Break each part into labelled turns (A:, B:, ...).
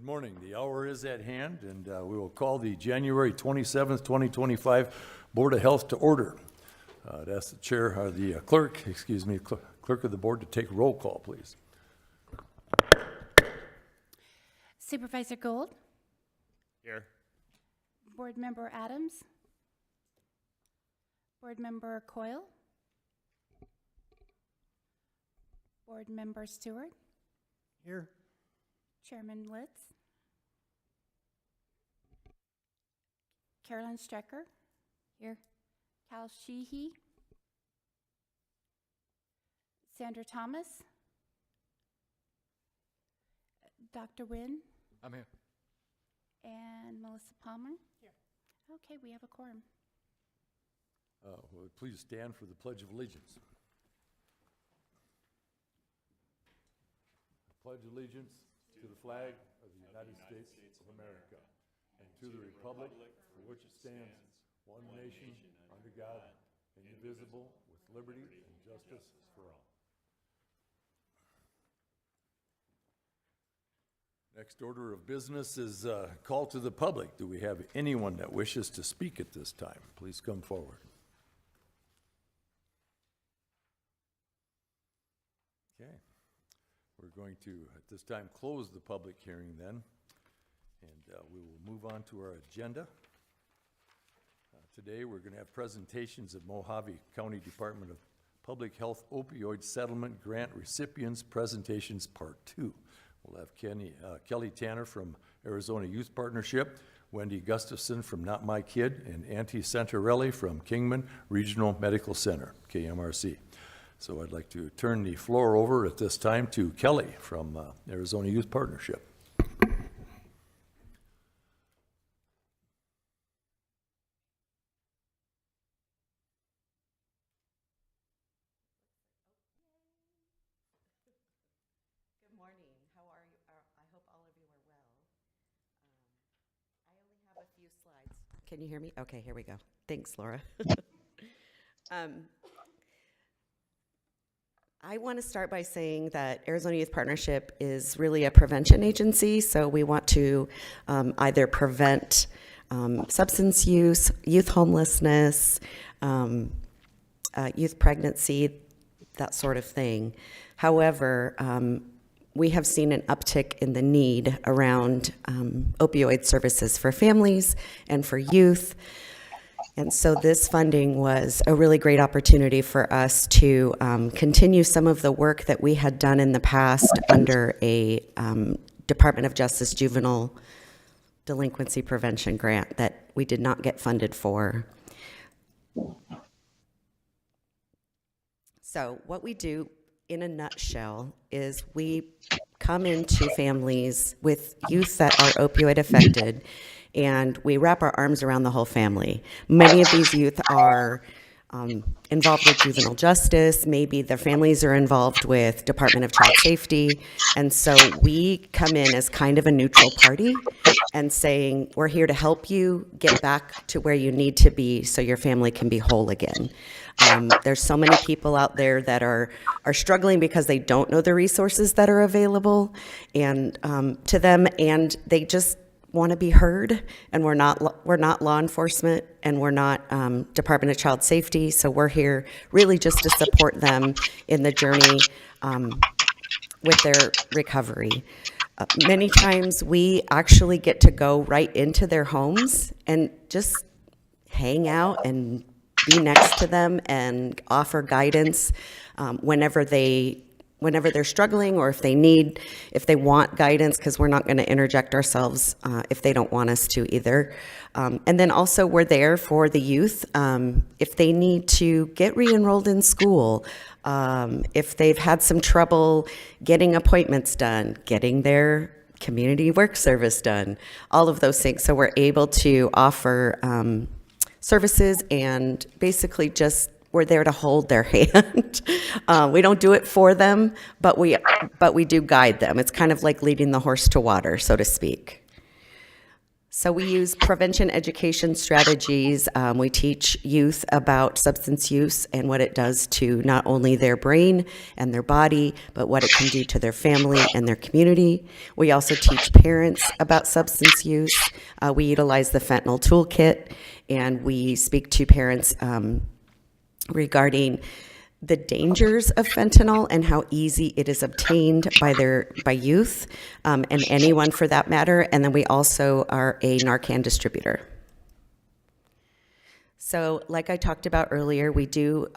A: morning. The hour is at hand, and we will call the January 27th, 2025 Board of Health to order. I'd ask the chair, or the clerk of the board to take roll call, please.
B: Supervisor Gold?
C: Here.
B: Board Member Adams? Board Member Coyle? Board Member Stewart?
C: Here.
B: Chairman Litz? Carolyn Strecker? Here. Cal Sheehy? Sandra Thomas? Dr. Wynn?
C: I'm here.
B: And Melissa Palmer? Here. Okay, we have a quorum.
A: Will you please stand for the Pledge of Allegiance? I pledge allegiance to the flag of the United States of America and to the republic for which it stands, one nation, under God, indivisible, with liberty and justice for all. Next order of business is call to the public. Do we have anyone that wishes to speak at this time? Please come forward. Okay. We're going to, at this time, close the public hearing then, and we will move on to our agenda. Today, we're going to have presentations of Mojave County Department of Public Health Opioid Settlement Grant Recipients, Presentations Part 2. We'll have Kelly Tanner from Arizona Youth Partnership, Wendy Gustafson from Not My Kid, and Auntie Santarelli from Kingman Regional Medical Center, KMRC. So I'd like to turn the floor over at this time to Kelly from Arizona Youth Partnership.
D: Good morning. How are you? I hope all of you are well. I only have a few slides. Can you hear me? Okay, here we go. Thanks, Laura. I want to start by saying that Arizona Youth Partnership is really a prevention agency, so we want to either prevent substance use, youth homelessness, youth pregnancy, that sort of thing. However, we have seen an uptick in the need around opioid services for families and for youth. And so this funding was a really great opportunity for us to continue some of the work that we had done in the past under a Department of Justice Juvenile Delinquency Prevention grant that we did not get funded for. So what we do in a nutshell is we come into families with youth that are opioid affected, and we wrap our arms around the whole family. Many of these youth are involved with juvenile justice. Maybe their families are involved with Department of Child Safety. And so we come in as kind of a neutral party and saying, we're here to help you get back to where you need to be so your family can be whole again. There's so many people out there that are struggling because they don't know the resources that are available and to them, and they just want to be heard. And we're not law enforcement, and we're not Department of Child Safety, so we're here really just to support them in the journey with their recovery. Many times we actually get to go right into their homes and just hang out and be next to them and offer guidance whenever they're struggling, or if they want guidance, because we're not going to interject ourselves if they don't want us to either. And then also we're there for the youth if they need to get re-enrolled in school, if they've had some trouble getting appointments done, getting their community work service done, all of those things. So we're able to offer services, and basically just we're there to hold their hand. We don't do it for them, but we do guide them. It's kind of like leading the horse to water, so to speak. So we use prevention education strategies. We teach youth about substance use and what it does to not only their brain and their body, but what it can do to their family and their community. We also teach parents about substance use. We utilize the fentanyl toolkit, and we speak to parents regarding the dangers of fentanyl and how easy it is obtained by youth, and anyone for that matter. And then we also are a Narcan distributor. So like I talked about earlier, we do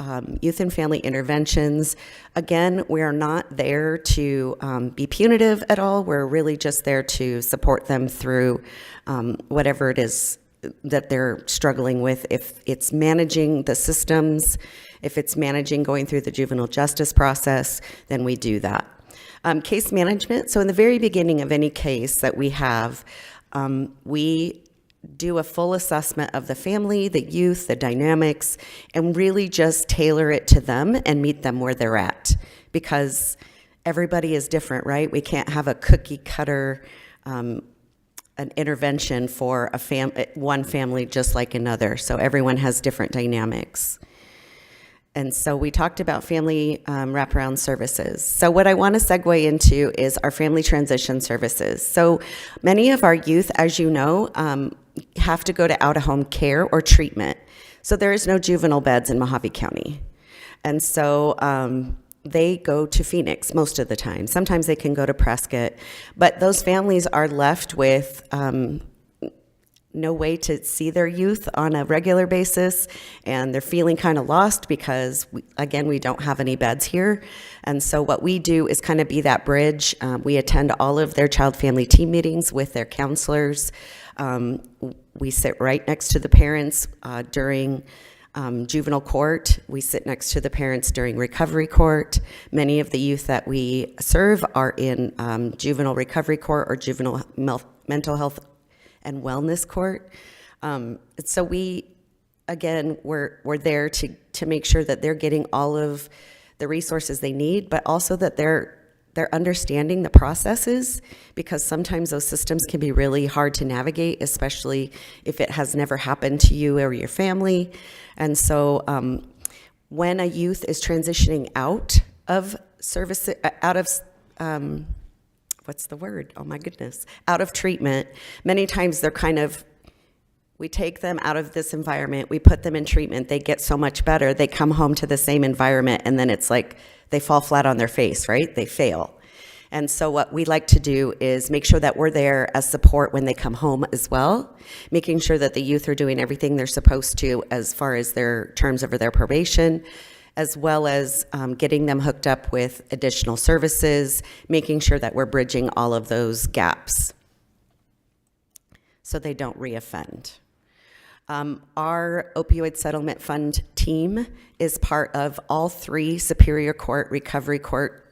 D: youth and family interventions. Again, we are not there to be punitive at all. We're really just there to support them through whatever it is that they're struggling with. If it's managing the systems, if it's managing going through the juvenile justice process, then we do that. Case management. So in the very beginning of any case that we have, we do a full assessment of the family, the youth, the dynamics, and really just tailor it to them and meet them where they're at. Because everybody is different, right? We can't have a cookie cutter an intervention for one family just like another. So everyone has different dynamics. And so we talked about family wraparound services. So what I want to segue into is our family transition services. So many of our youth, as you know, have to go to out-of-home care or treatment. So there is no juvenile beds in Mojave County. And so they go to Phoenix most of the time. Sometimes they can go to Prescott. But those families are left with no way to see their youth on a regular basis, and they're feeling kind of lost because, we don't have any beds here. And so what we do is kind of be that bridge. We attend all of their child family team meetings with their counselors. We sit right next to the parents during juvenile court. We sit next to the parents during recovery court. Many of the youth that we serve are in juvenile recovery court or juvenile mental health and wellness court. So we're there to make sure that they're getting all of the resources they need, but also that they're understanding the processes, because sometimes those systems can be really hard to navigate, especially if it has never happened to you or your family. And so when a youth is transitioning out of service, out of treatment, many times we take them out of this environment, we put them in treatment, they get so much better, they come home to the same environment, and then it's like they fall flat on their face, right? They fail. And so what we like to do is make sure that we're there as support when they come home as well, making sure that the youth are doing everything they're supposed to as far as their terms of their probation, as well as getting them hooked up with additional services, making sure that we're bridging all of those gaps so they don't reoffend. Our opioid settlement fund team is part of all 3 Superior Court recovery court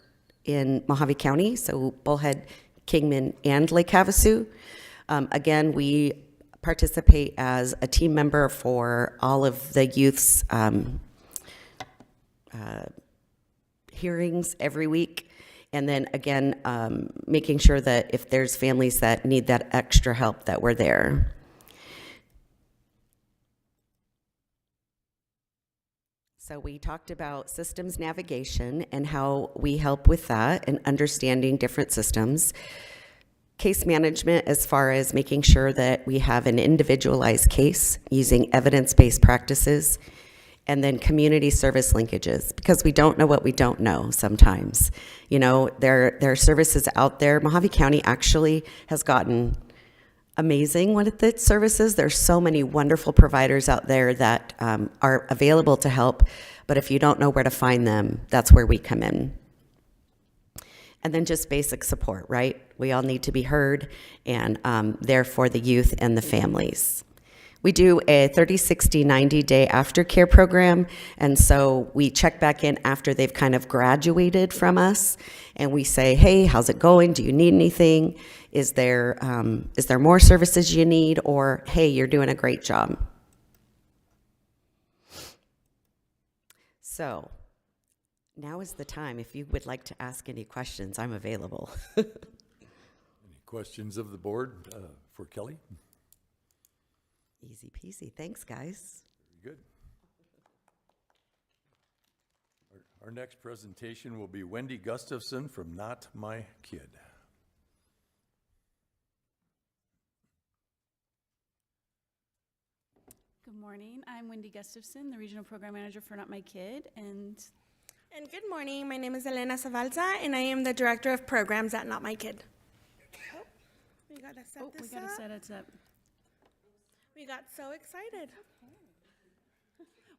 D: in Mojave County, so Bullhead, Kingman, and Lake Havasu. Again, we participate as a team member for all of the youth's hearings every week, and then again making sure that if there's families that need that extra help, that we're there. So we talked about systems navigation and how we help with that and understanding different systems. Case management, as far as making sure that we have an individualized case using evidence-based practices. And then community service linkages, because we don't know what we don't know sometimes. You know, there are services out there. Mojave County actually has gotten amazing with its services. There's so many wonderful providers out there that are available to help, but if you don't know where to find them, that's where we come in. And then just basic support, right? We all need to be heard, and there for the youth and the families. We do a 30, 60, 90-day aftercare program, and so we check back in after they've kind of graduated from us, and we say, hey, how's it going? Do you need anything? Is there more services you need? Or, hey, you're doing a great job. So now is the time. If you would like to ask any questions, I'm available.
A: Any questions of the board for Kelly?
D: Easy peasy. Thanks, guys.
A: Very good. Our next presentation will be Wendy Gustafson from Not My Kid.
E: Good morning. I'm Wendy Gustafson, the Regional Program Manager for Not My Kid, and
F: Good morning. My name is Elena Zavalza, and I am the Director of Programs at Not My Kid. Oh, we gotta set
E: we
F: this
E: gotta
F: up.
E: set it up.
F: We got so excited.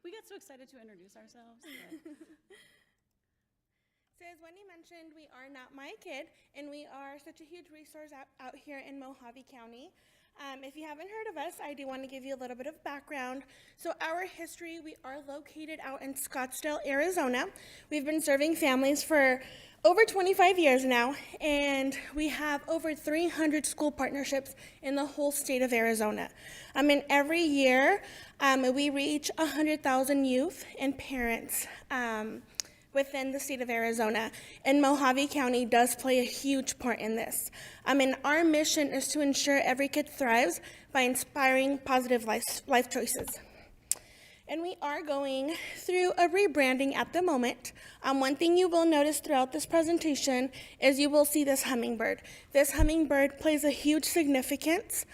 E: We got so excited to introduce ourselves.
F: So as Wendy mentioned, we are Not My Kid, and we are such a huge resource out here in Mojave County. If you haven't heard of us, I do want to give you a little bit of background. So our history, we are located out in Scottsdale, Arizona. We've been serving families for over 25 years now, and we have over 300 school partnerships in the whole state of Arizona. And every year, we reach 100,000 youth and parents within the state of Arizona, and Mojave County does play a huge part in this. And our mission is to ensure every kid thrives by inspiring positive life choices. And we are going through a rebranding at the moment. One thing you will notice throughout this presentation is you will see this hummingbird. This hummingbird plays a huge significance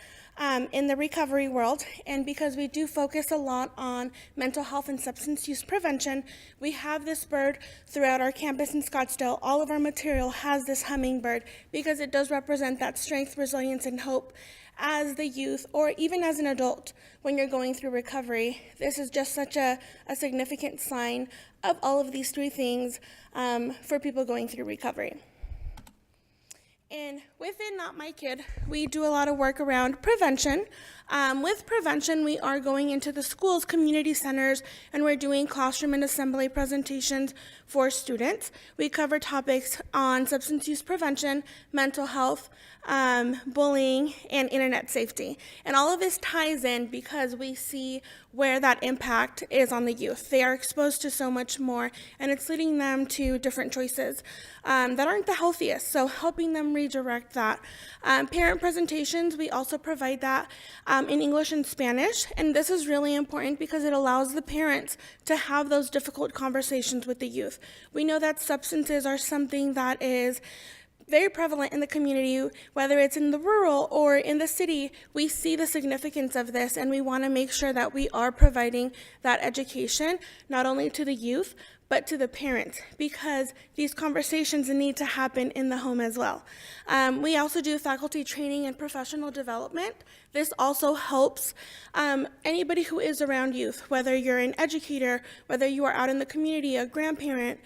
F: in the recovery world, and because we do focus a lot on mental health and substance use prevention, we have this bird throughout our campus in Scottsdale. All of our material has this hummingbird because it does represent that strength, resilience, and hope as the youth or even as an adult when you're going through recovery. This is just such a significant sign of all of these three things for people going through recovery. And within Not My Kid, we do a lot of work around prevention. With prevention, we are going into the schools, community centers, and we're doing classroom and assembly presentations for students. We cover topics on substance use prevention, mental health, bullying, and internet safety. And all of this ties in because we see where that impact is on the youth. They are exposed to so much more, and it's leading them to different choices that aren't the healthiest, so helping them redirect that. Parent presentations, we also provide that in English and Spanish, and this is really important because it allows the parents to have those difficult conversations with the youth. We know that substances are something that is very prevalent in the community, whether it's in the rural or in the city. We see the significance of this, and we want to make sure that we are providing that education, not only to the youth, but to the parents, because these conversations need to happen in the home as well. We also do faculty training and professional development. This also helps anybody who is around youth, whether you're an educator, whether you are out in the community, a grandparent,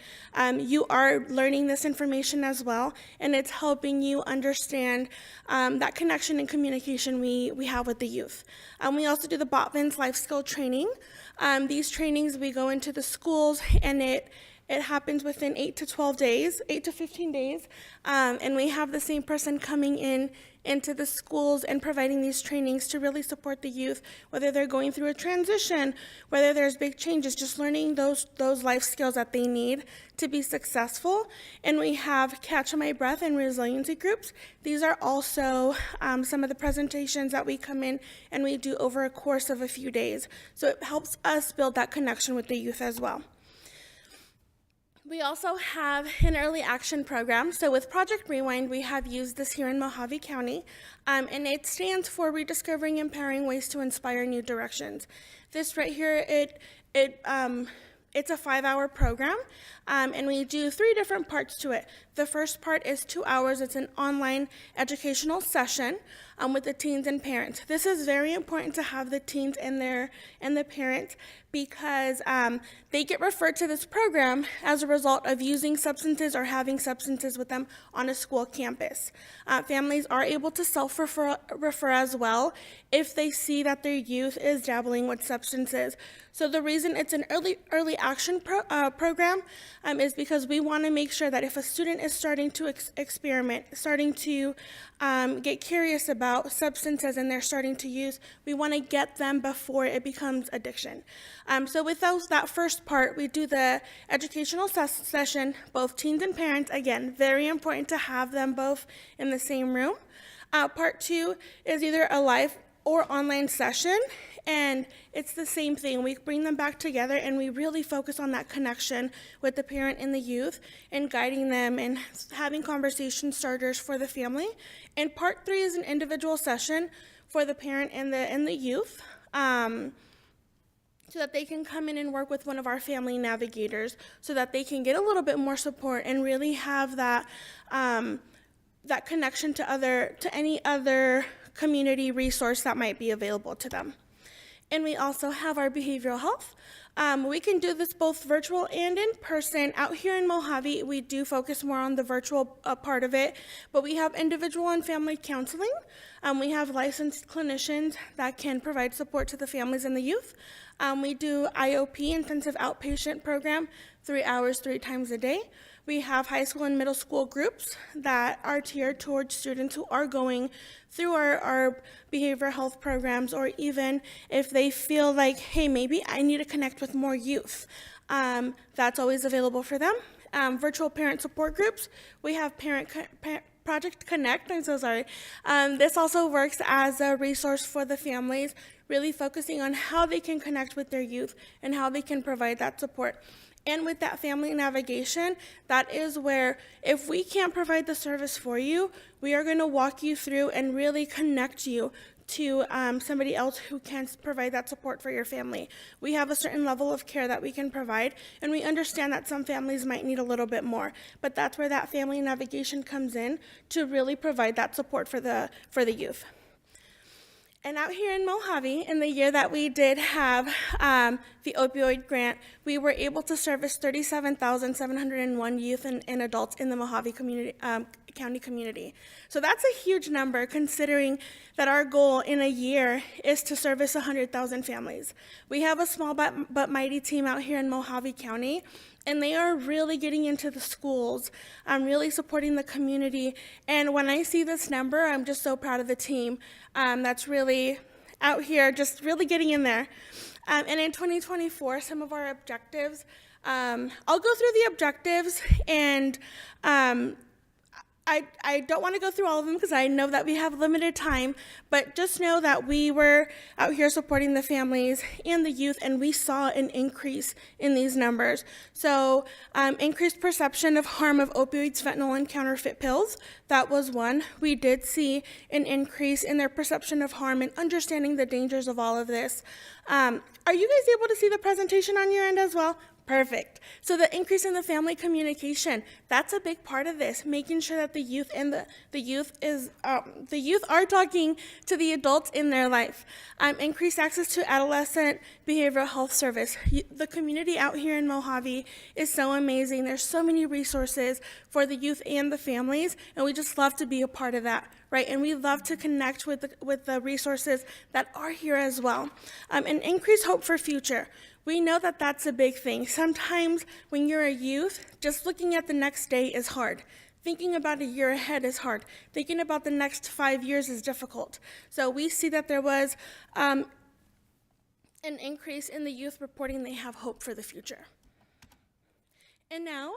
F: you are learning this information as well, and it's helping you understand that connection and communication we have with the youth. We also do the Botvins Life Skill Training. These trainings, we go into the schools, and it happens within 8 to 12 days, 8 to 15 days, and we have the same person coming into the schools and providing these trainings to really support the youth, whether they're going through a transition, whether there's big changes, just learning those life skills that they need to be successful. And we have Catch My Breath and resiliency groups. These are also some of the presentations that we come in and we do over a course of a few days. So it helps us build that connection with the youth as well. We also have an early action program. So with Project Rewind, we have used this here in Mojave County, and it stands for Rediscovering Empowering Ways to Inspire New Directions. This right here, it's a 5-hour program, and we do 3 different parts to it. The first part is 2 hours. It's an online educational session with the teens and parents. This is very important to have the teens and the parents because they get referred to this program as a result of using substances or having substances with them on a school campus. Families are able to self-refer as well if they see that their youth is dabbling with substances. So the reason it's an early action program is because we want to make sure that if a student is starting to experiment, starting to get curious about substances and they're starting to use, we want to get them before it becomes addiction. So with that first part, we do the educational session, both teens and parents. Again, very important to have them both in the same room. Part 2 is either a live or online session, And it's the same thing. We bring them back together and we really focus on that connection with the parent and the youth and guiding them and having conversation starters for the family. And part 3 is an individual session for the parent and the youth. So that they can come in and work with one of our family navigators so that they can get a little bit more support and really have that that connection to any other community resource that might be available to them. And we also have our behavioral health. We can do this both virtual and in person. Out here in Mojave, we do focus more on the virtual part of it, but we have individual and family counseling. We have licensed clinicians that can provide support to the families and the youth. We do IOP, intensive outpatient program, 3 hours, 3 times a day. We have high school and middle school groups that are tiered towards students who are going through our behavioral health programs, or even if they feel like, hey, maybe I need to connect with more youth. That's always available for them. Virtual parent support groups. We have Project Connect, I'm so sorry. This also works as a resource for the families, really focusing on how they can connect with their youth and how they can provide that support. And with that family navigation, that is where if we can't provide the service for you, we are going to walk you through and really connect you to somebody else who can provide that support for your family. We have a certain level of care that we can provide, and we understand that some families might need a little bit more, but that's where that family navigation comes in to really provide that support for the youth. And out here in Mojave, in the year that we did have the opioid grant, we were able to service 37,701 youth and adults in the Mojave County community. So that's a huge number, considering that our goal in a year is to service 100,000 families. We have a small but mighty team out here in Mojave County, and they are really getting into the schools, really supporting the community. And when I see this number, I'm just so proud of the team that's really out here, just really getting in there. And in 2024, some of our objectives, I'll go through the objectives, and I don't want to go through all of them because I know that we have limited time, but just know that we were out here supporting the families and the youth, and we saw an increase in these numbers. So increased perception of harm of opioids, fentanyl, and counterfeit pills. That was one. We did see an increase in their perception of harm and understanding the dangers of all of this. Are you guys able to see the presentation on your end as well? Perfect. So the increase in the family communication, that's a big part of this, making sure that the youth and the youth are talking to the adults in their life. Increased access to adolescent behavioral health service. The community out here in Mojave is so amazing. There's so many resources for the youth and the families, and we just love to be a part of that, right? And we love to connect with the resources that are here as well. And increased hope for future. We know that that's a big thing. Sometimes when you're a youth, just looking at the next day is hard. Thinking about a year ahead is hard. Thinking about the next 5 years is difficult. So we see that there was an increase in the youth reporting they have hope for the future. And now,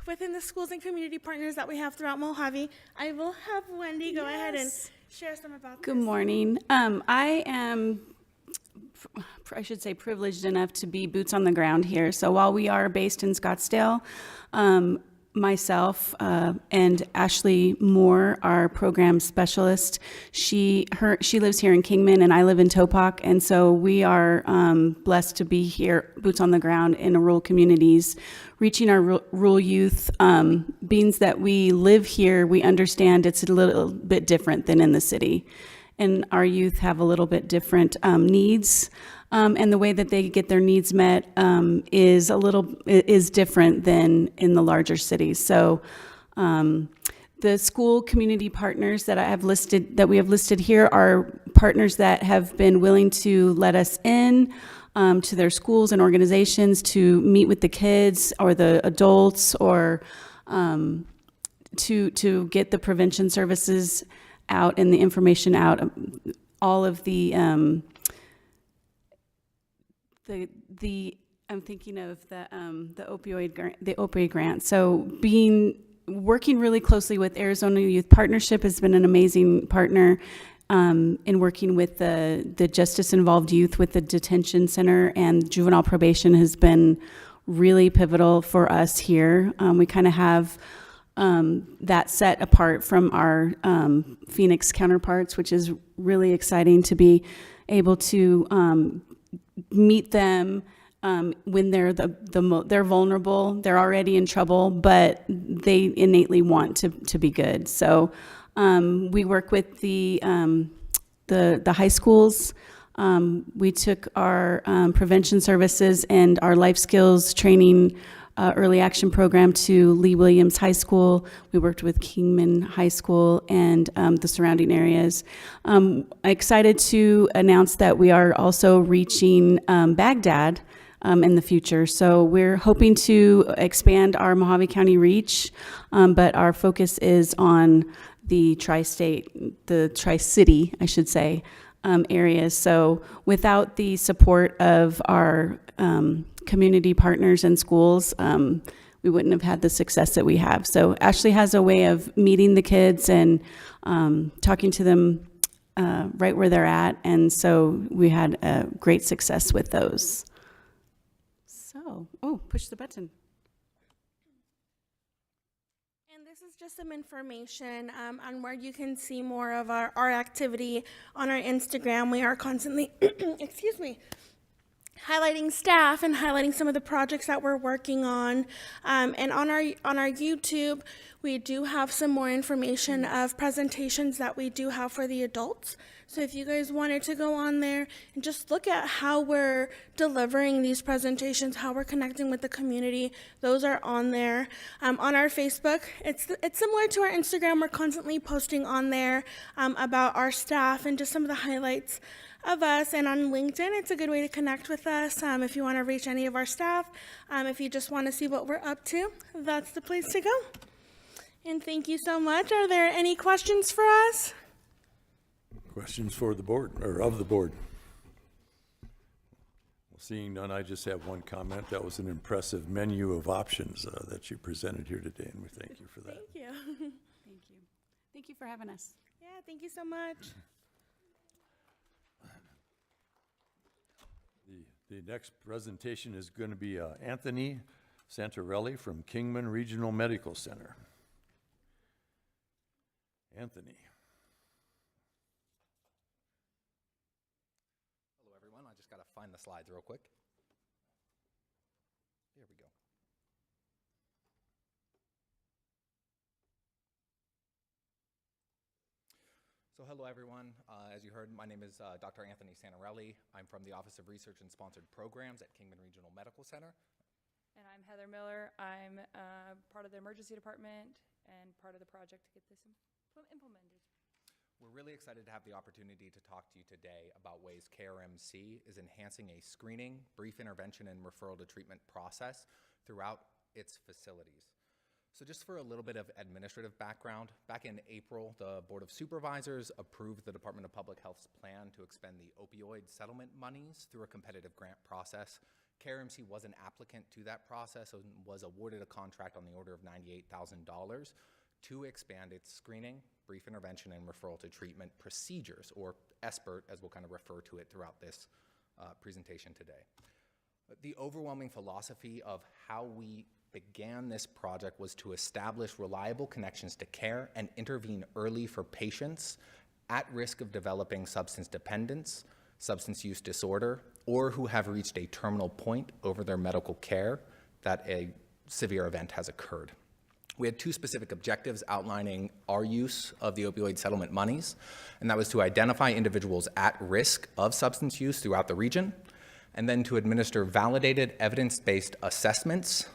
F: within the schools and community partners that we have throughout Mojave, I will have Wendy go ahead and share some about
E: Good
F: this.
E: morning. I am, I should say, privileged enough to be boots on the ground here. So while we are based in Scottsdale, myself and Ashley Moore, our program specialist, she lives here in Kingman and I live in Topak, and so we are blessed to be here, boots on the ground in rural communities, reaching our rural youth. Being that we live here, we understand it's a little bit different than in the city, and our youth have a little bit different needs. And the way that they get their needs met is different than in the larger cities. So the school community partners that we have listed here are partners that have been willing to let us in to their schools and organizations to meet with the kids or the adults, or to get the prevention services out and the information out. All of the I'm thinking of the opioid grant. So working really closely with Arizona Youth Partnership has been an amazing partner. in working with the justice-involved youth with the detention center and juvenile probation has been really pivotal for us here. We kind of have that set apart from our Phoenix counterparts, which is really exciting to be able to meet them when they're they're vulnerable, they're already in trouble, but they innately want to be good. So we work with the high schools. We took our prevention services and our life skills training early action program to Lee Williams High School. We worked with Kingman High School and the surrounding areas. I'm excited to announce that we are also reaching Baghdad in the future. So we're hoping to expand our Mojave County reach, but our focus is on the Tri-City, I should say, areas. So without the support of our community partners and schools, we wouldn't have had the success that we have. So Ashley has a way of meeting the kids and talking to them right where they're at. And so we had a great success with those. So, push the button.
F: And this is just some information on where you can see more of our activity on our Instagram. We are constantly, excuse me, highlighting staff and highlighting some of the projects that we're working on. And on our YouTube, we do have some more information of presentations that we do have for the adults. So if you guys wanted to go on there and just look at how we're delivering these presentations, how we're connecting with the community, those are on there. On our Facebook, it's similar to our Instagram. We're constantly posting on there about our staff and just some of the highlights of us. And on LinkedIn, it's a good way to connect with us. If you want to reach any of our staff, if you just want to see what we're up to, that's the place to go. And thank you so much. Are there any questions for us?
A: Questions for the board, or of the board? Well, seeing none, I just have one comment. That was an impressive menu of options that you presented here today, and we thank you for that.
F: Thank you.
E: Thank you. Thank you for having us.
F: Yeah, thank you so much.
A: The next presentation is going to be Anthony Santarelli from Kingman Regional Medical Center. Anthony.
G: Hello, everyone. I just got to find the slides real quick. Here we go. So hello, everyone. As you heard, my name is Dr. Anthony Santarelli. I'm from the Office of Research and Sponsored Programs at Kingman Regional Medical Center.
H: And I'm Heather Miller. I'm part of the emergency department and part of the project to get this implemented.
G: We're really excited to have the opportunity to talk to you today about ways KRMC is enhancing a screening, brief intervention, and referral to treatment process throughout its facilities. So just for a little bit of administrative background, back in April, the Board of Supervisors approved the Department of Public Health's plan to expend the opioid settlement monies through a competitive grant process. KRMC was an applicant to that process and was awarded a contract on the order of $98,000 to expand its screening, brief intervention, and referral to treatment procedures, or SBIRT, as we'll kind of refer to it throughout this presentation today. The overwhelming philosophy of how we began this project was to establish reliable connections to care and intervene early for patients at risk of developing substance dependence, substance use disorder, or who have reached a terminal point over their medical care that a severe event has occurred. We had two specific objectives outlining our use of the opioid settlement monies, and that was to identify individuals at risk of substance use throughout the region, and then to administer validated evidence-based assessments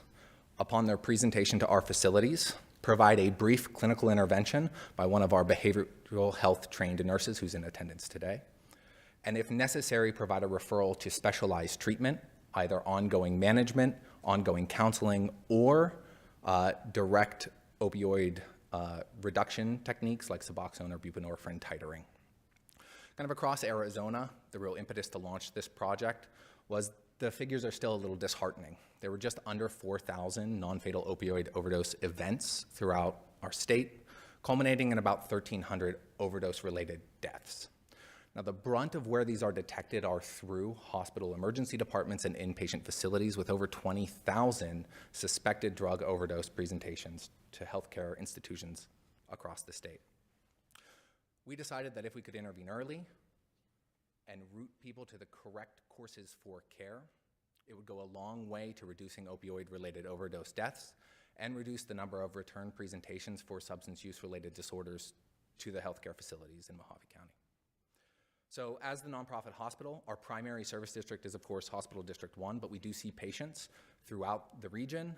G: upon their presentation to our facilities, provide a brief clinical intervention by one of our behavioral health trained nurses who's in attendance today, and if necessary, provide a referral to specialized treatment, either ongoing management, ongoing counseling, or direct opioid reduction techniques like Suboxone or buprenorphine titering. Kind of across Arizona, the real impetus to launch this project was the figures are still a little disheartening. There were just under 4,000 non-fatal opioid overdose events throughout our state, culminating in about 1,300 overdose-related deaths. Now, the brunt of where these are detected are through hospital emergency departments and inpatient facilities, with over 20,000 suspected drug overdose presentations to healthcare institutions across the state. We decided that if we could intervene early and route people to the correct courses for care, it would go a long way to reducing opioid-related overdose deaths and reduce the number of return presentations for substance use-related disorders to the healthcare facilities in Mojave County. So as the nonprofit hospital, our primary service district is, of course, Hospital District 1, but we do see patients throughout the region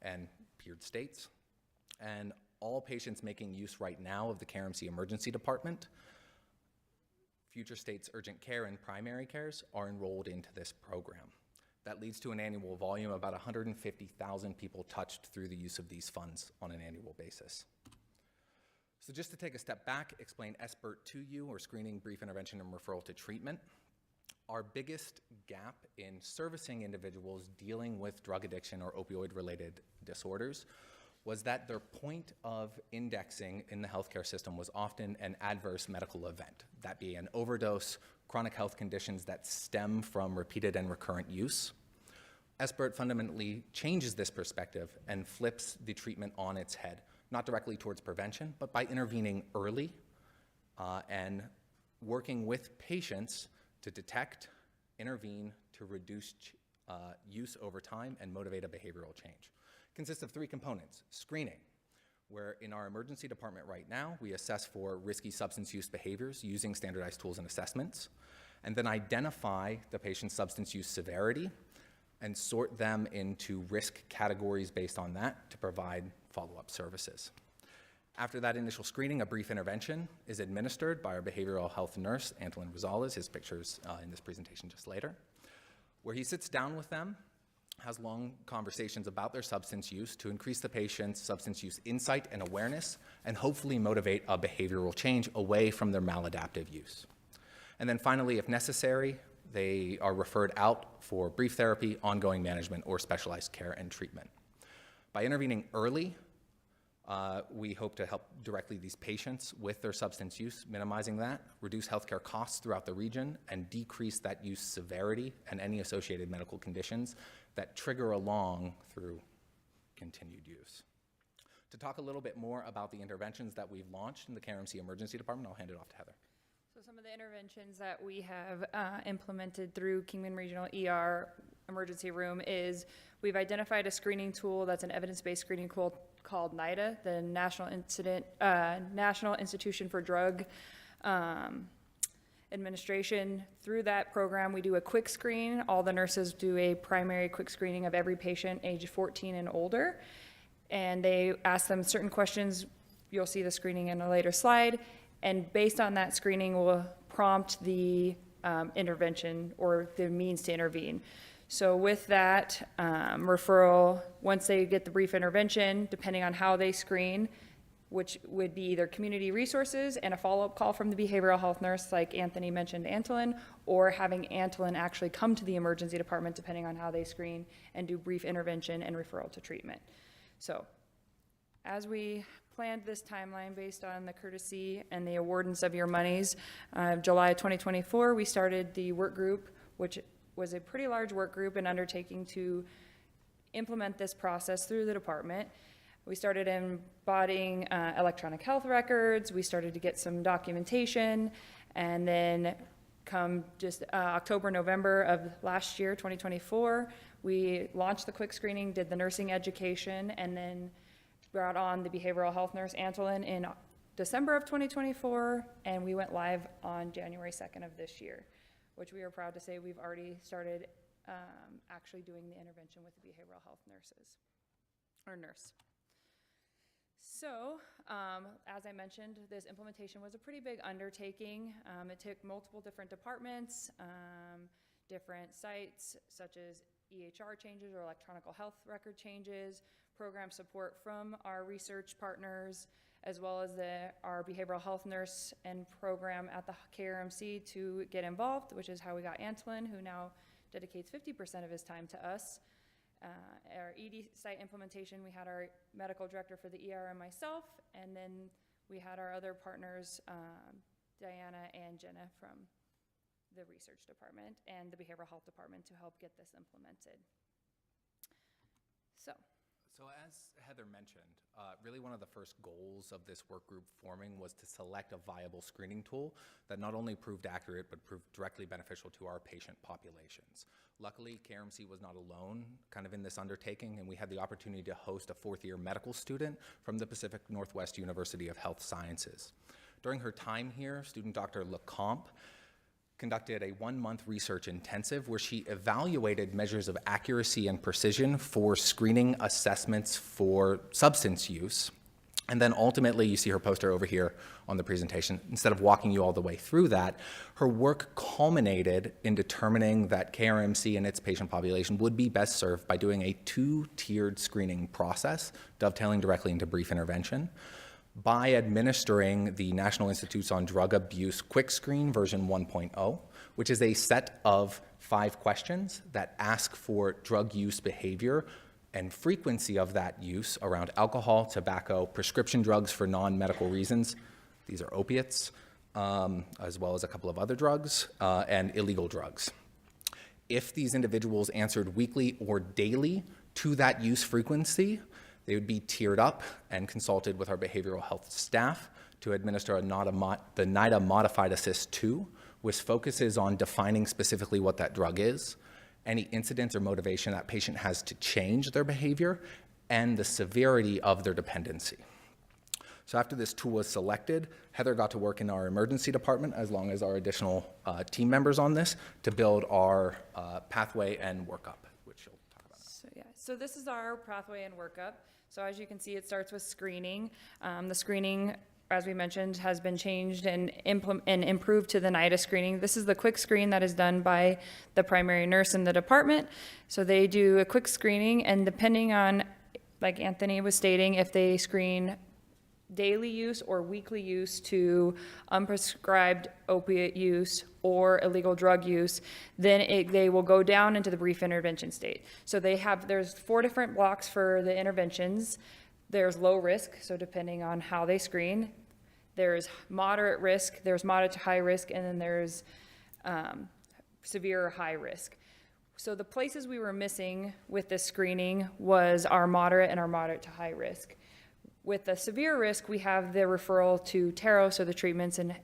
G: and peered states. And all patients making use right now of the KRMC Emergency Department, future states' urgent care and primary cares are enrolled into this program. That leads to an annual volume of about 150,000 people touched through the use of these funds on an annual basis. So just to take a step back, explain SBIRT to you, or Screening, Brief Intervention, and Referral to Treatment. Our biggest gap in servicing individuals dealing with drug addiction or opioid-related disorders was that their point of indexing in the healthcare system was often an adverse medical event, that be an overdose, chronic health conditions that stem from repeated and recurrent use. SBIRT fundamentally changes this perspective and flips the treatment on its head, not directly towards prevention, but by intervening early and working with patients to detect, intervene, to reduce use over time and motivate a behavioral change. It consists of 3 components: screening, where in our emergency department right now, we assess for risky substance use behaviors using standardized tools and assessments, and then identify the patient's substance use severity and sort them into risk categories based on that to provide follow-up services. After that initial screening, a brief intervention is administered by our behavioral health nurse, Antolin Rosales, his pictures in this presentation just later, where he sits down with them, has long conversations about their substance use to increase the patient's substance use insight and awareness, and hopefully motivate a behavioral change away from their maladaptive use. And then finally, if necessary, they are referred out for brief therapy, ongoing management, or specialized care and treatment. By intervening early, we hope to help directly these patients with their substance use, minimizing that, reduce healthcare costs throughout the region, and decrease that use severity and any associated medical conditions that trigger along through continued use. To talk a little bit more about the interventions that we've launched in the KRMC Emergency Department, I'll hand it off to Heather.
H: So some of the interventions that we have implemented through Kingman Regional ER Emergency Room is we've identified a screening tool that's an evidence-based screening tool called NIDA, the National Institution for Drug Administration. Through that program, we do a quick screen. All the nurses do a primary quick screening of every patient age 14 and older, and they ask them certain questions. You'll see the screening in a later slide, and based on that screening will prompt the intervention or the means to intervene. So with that referral, once they get the brief intervention, depending on how they screen, which would be either community resources and a follow-up call from the behavioral health nurse, like Anthony mentioned, Antolin, or having Antolin actually come to the emergency department, depending on how they screen, and do brief intervention and referral to treatment. So as we planned this timeline based on the courtesy and the awardance of your monies, July 2024, we started the work group, which was a pretty large work group and undertaking to implement this process through the department. We started embodying electronic health records. We started to get some documentation, and then come just October, November of last year, 2024, we launched the quick screening, did the nursing education, and then brought on the behavioral health nurse, Antolin, in December of 2024, and we went live on January 2nd of this year, which we are proud to say we've already started actually doing the intervention with the behavioral health nurses, or nurse. So, as I mentioned, this implementation was a pretty big undertaking. It took multiple different departments, different sites, such as EHR changes or electronic health record changes, program support from our research partners, as well as our behavioral health nurse and program at the KRMC to get involved, which is how we got Antolin, who now dedicates 50% of his time to us. Our ED site implementation, we had our medical director for the ER and myself, and then We had our other partners, Diana and Jenna from the research department and the behavioral health department to help get this implemented. So,
G: As Heather mentioned, really one of the first goals of this work group forming was to select a viable screening tool that not only proved accurate, but proved directly beneficial to our patient populations. Luckily, KRMC was not alone kind of in this undertaking, and we had the opportunity to host a fourth-year medical student from the Pacific Northwest University of Health Sciences. During her time here, student Dr. Lecomte conducted a 1-month research intensive where she evaluated measures of accuracy and precision for screening assessments for substance use. And then ultimately, you see her poster over here on the presentation. Instead of walking you all the way through that, her work culminated in determining that KRMC and its patient population would be best served by doing a 2-tiered screening process, dovetailing directly into brief intervention, by administering the National Institutes on Drug Abuse Quick Screen version 1.0, which is a set of 5 questions that ask for drug use behavior and frequency of that use around alcohol, tobacco, prescription drugs for non-medical reasons. These are opiates, as well as a couple of other drugs, and illegal drugs. If these individuals answered weekly or daily to that use frequency, they would be tiered up and consulted with our behavioral health staff to administer the NIDA Modified Assist 2, which focuses on defining specifically what that drug is, any incidents or motivation that patient has to change their behavior, and the severity of their dependency. So after this tool was selected, Heather got to work in our emergency department, as long as our additional team members on this, to build our pathway and workup, which she'll talk about.
H: so this is our pathway and workup. So as you can see, it starts with screening. The screening, as we mentioned, has been changed and improved to the NIDA screening. This is the quick screen that is done by the primary nurse in the department. So they do a quick screening, and depending on, like Anthony was stating, if they screen daily use or weekly use to unprescribed opiate use or illegal drug use, then they will go down into the brief intervention state. So there's 4 different blocks for the interventions. There's low risk, so depending on how they screen. There's moderate risk, there's moderate to high risk, and then there's severe or high risk. So the places we were missing with this screening was our moderate and our moderate to high risk. With the severe risk, we have the referral to TARO, so the treatments, and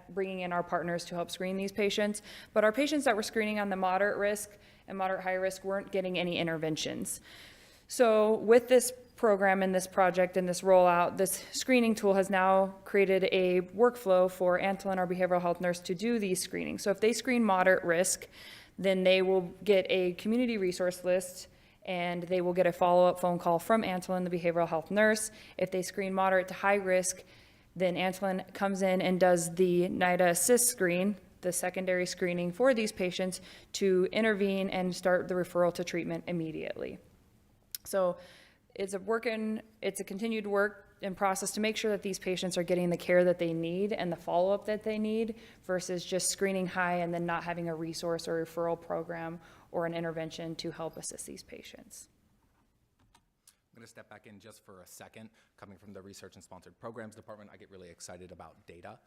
H: bringing in our partners to help screen these patients. But our patients that were screening on the moderate risk and moderate high risk weren't getting any interventions. So with this program and this project and this rollout, this screening tool has now created a workflow for Antolin, our behavioral health nurse, to do these screenings. So if they screen moderate risk, then they will get a community resource list, and they will get a follow-up phone call from Antolin, the behavioral health nurse. If they screen moderate to high risk, then Antolin comes in and does the NIDA Assist screen, the secondary screening for these patients, to intervene and start the referral to treatment immediately. So it's a continued work and process to make sure that these patients are getting the care that they need and the follow-up that they need, versus just screening high and then not having a resource or referral program or an intervention to help assist these patients.
G: I'm going to step back in just for a second. Coming from the Research and Sponsored Programs Department, I get really excited about data.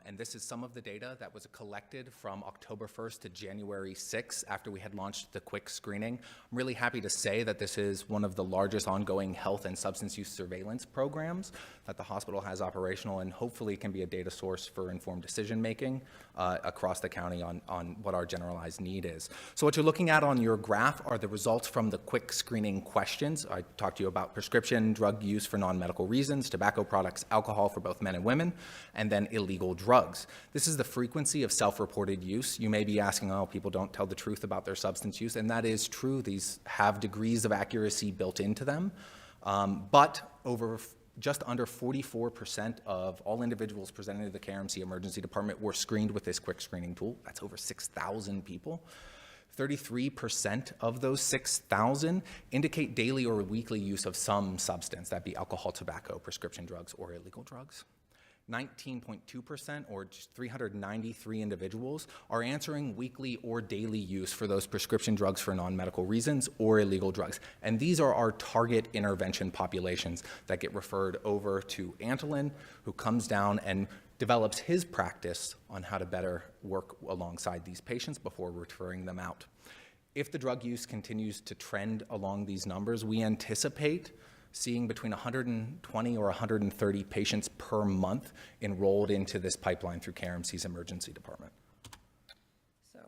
G: And this is some of the data that was collected from October 1st to January 6th after we had launched the quick screening. I'm really happy to say that this is one of the largest ongoing health and substance use surveillance programs that the hospital has operational, and hopefully can be a data source for informed decision making across the county on what our generalized need is. So what you're looking at on your graph are the results from the quick screening questions. I talked to you about prescription drug use for non-medical reasons, tobacco products, alcohol for both men and women, and then illegal drugs. This is the frequency of self-reported use. You may be asking, oh, people don't tell the truth about their substance use, and that is true. These have degrees of accuracy built into them, but just under 44% of all individuals presented to the KRMC Emergency Department were screened with this quick screening tool. That's over 6,000 people. 33% of those 6,000 indicate daily or weekly use of some substance, that be alcohol, tobacco, prescription drugs, or illegal drugs. 19.2%, or just 393 individuals, are answering weekly or daily use for those prescription drugs for non-medical reasons or illegal drugs. And these are our target intervention populations that get referred over to Antolin, who comes down and develops his practice on how to better work alongside these patients before referring them out. If the drug use continues to trend along these numbers, we anticipate seeing between 120 or 130 patients per month enrolled into this pipeline through KRMC's emergency department.
H: So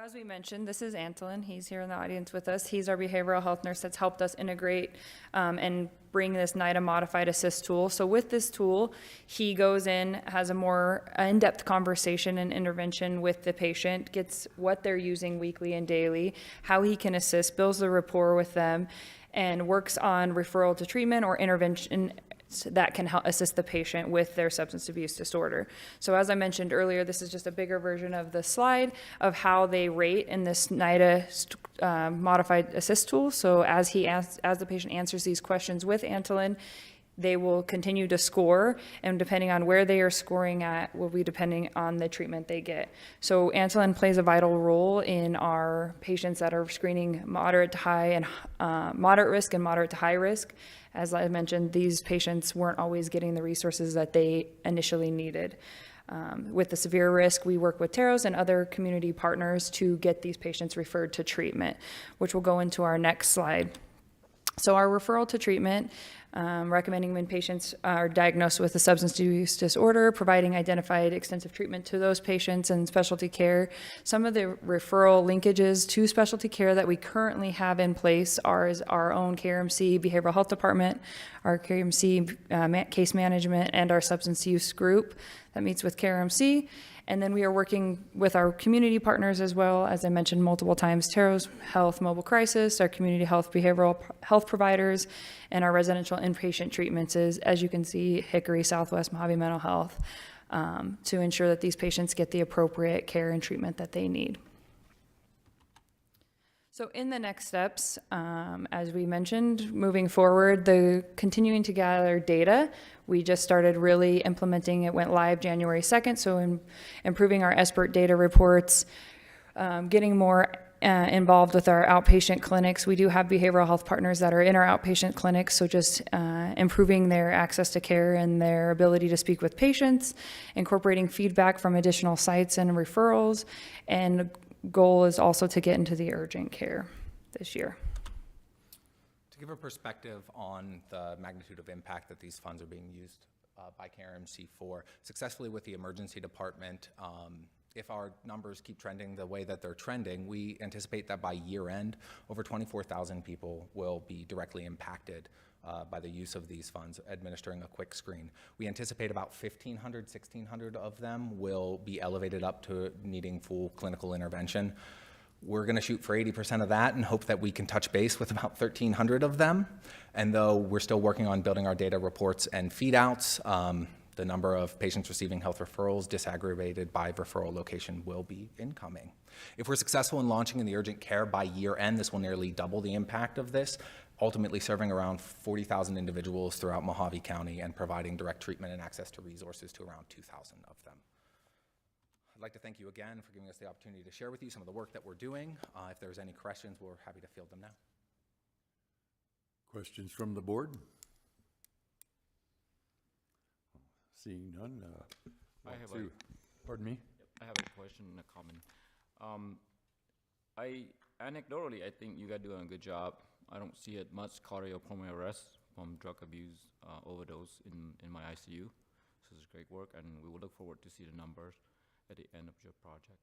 H: as we mentioned, this is Antolin. He's here in the audience with us. He's our behavioral health nurse that's helped us integrate and bring this NIDA modified assist tool. So with this tool, he goes in, has a more in-depth conversation and intervention with the patient, gets what they're using weekly and daily, how he can assist, builds the rapport with them, and works on referral to treatment or intervention that can help assist the patient with their substance abuse disorder. So as I mentioned earlier, this is just a bigger version of the slide of how they rate in this NIDA modified assist tool. So as the patient answers these questions with Antolin, they will continue to score, and depending on where they are scoring at will be depending on the treatment they get. So Antolin plays a vital role in our patients that are screening moderate to high and moderate risk and moderate to high risk. As I mentioned, these patients weren't always getting the resources that they initially needed. With the severe risk, we work with Taros and other community partners to get these patients referred to treatment, which will go into our next slide. So our referral to treatment, recommending when patients are diagnosed with a substance use disorder, providing identified extensive treatment to those patients and specialty care. Some of the referral linkages to specialty care that we currently have in place are our own KRMC Behavioral Health Department, our KRMC Case Management, and our substance use group that meets with KRMC. And then we are working with our community partners as well, as I mentioned multiple times, Taros Health Mobile Crisis, our community health behavioral health providers, and our residential inpatient treatments is, as you can see, Hickory, Southwest Mojave Mental Health, to ensure that these patients get the appropriate care and treatment that they need. So in the next steps, as we mentioned, moving forward, the continuing to gather data, we just started really implementing, it went live January 2nd, so improving our SBIRT data reports, getting more involved with our outpatient clinics. We do have behavioral health partners that are in our outpatient clinics, so just improving their access to care and their ability to speak with patients, incorporating feedback from additional sites and referrals, and goal is also to get into the urgent care this year.
G: To give a perspective on the magnitude of impact that these funds are being used by KRMC for, successfully with the emergency department, if our numbers keep trending the way that they're trending, we anticipate that by year end, over 24,000 people will be directly impacted by the use of these funds, administering a quick screen. We anticipate about 1,500, 1,600 of them will be elevated up to needing full clinical intervention. We're gonna shoot for 80% of that and hope that we can touch base with about 1,300 of them. And though we're still working on building our data reports and feedouts, the number of patients receiving health referrals disaggregated by referral location will be incoming. If we're successful in launching in the urgent care by year end, this will nearly double the impact of this, ultimately serving around 40,000 individuals throughout Mojave County and providing direct treatment and access to resources to around 2,000 of them. I'd like to thank you again for giving us the opportunity to share with you some of the work that we're doing. If there's any questions, we're happy to field them now.
A: Questions from the board? Seeing none, pardon me?
I: I have a question and a comment. Anecdotally, I think you guys are doing a good job. I don't see it much cardiopulmonary arrest from drug abuse overdose in my ICU. So it's great work, and we will look forward to see the numbers at the end of your project.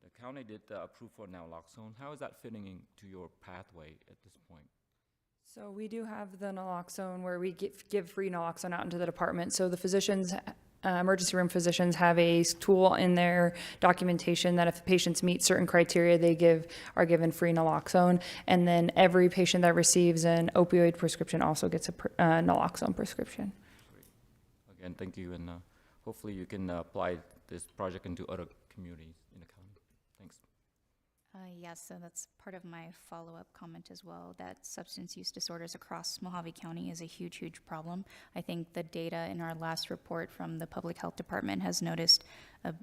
I: The county did approve for naloxone. How is that fitting into your pathway at this point?
H: So we do have the naloxone where we give free naloxone out into the department. So the physicians, emergency room physicians have a tool in their documentation that if patients meet certain criteria, they are given free naloxone. And then every patient that receives an opioid prescription also gets a naloxone prescription.
I: Great. Again, thank you, and hopefully you can apply this project into other communities in the county. Thanks.
J: Yes, so that's part of my follow-up comment as well, that substance use disorders across Mojave County is a huge, huge problem. I think the data in our last report from the Public Health Department has noticed a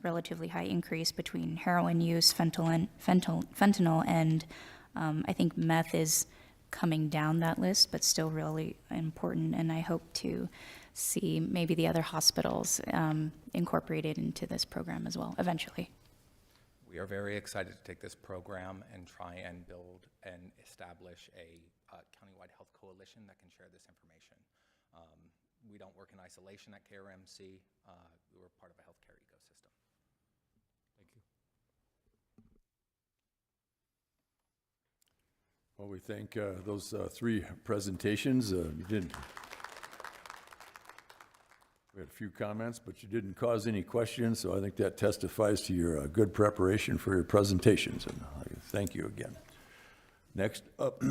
J: relatively high increase between heroin use, fentanyl, and I think meth is coming down that list, but still really important, and I hope to see maybe the other hospitals incorporated into this program as well, eventually.
G: We are very excited to take this program and try and build and establish a countywide health coalition that can share this information. We don't work in isolation at KRMC. We're part of a healthcare ecosystem.
I: Thank you.
A: Well, we thank those three presentations. You didn't. We had a few comments, but you didn't cause any questions, so I think that testifies to your good preparation for your presentations, and I thank you again. Next up,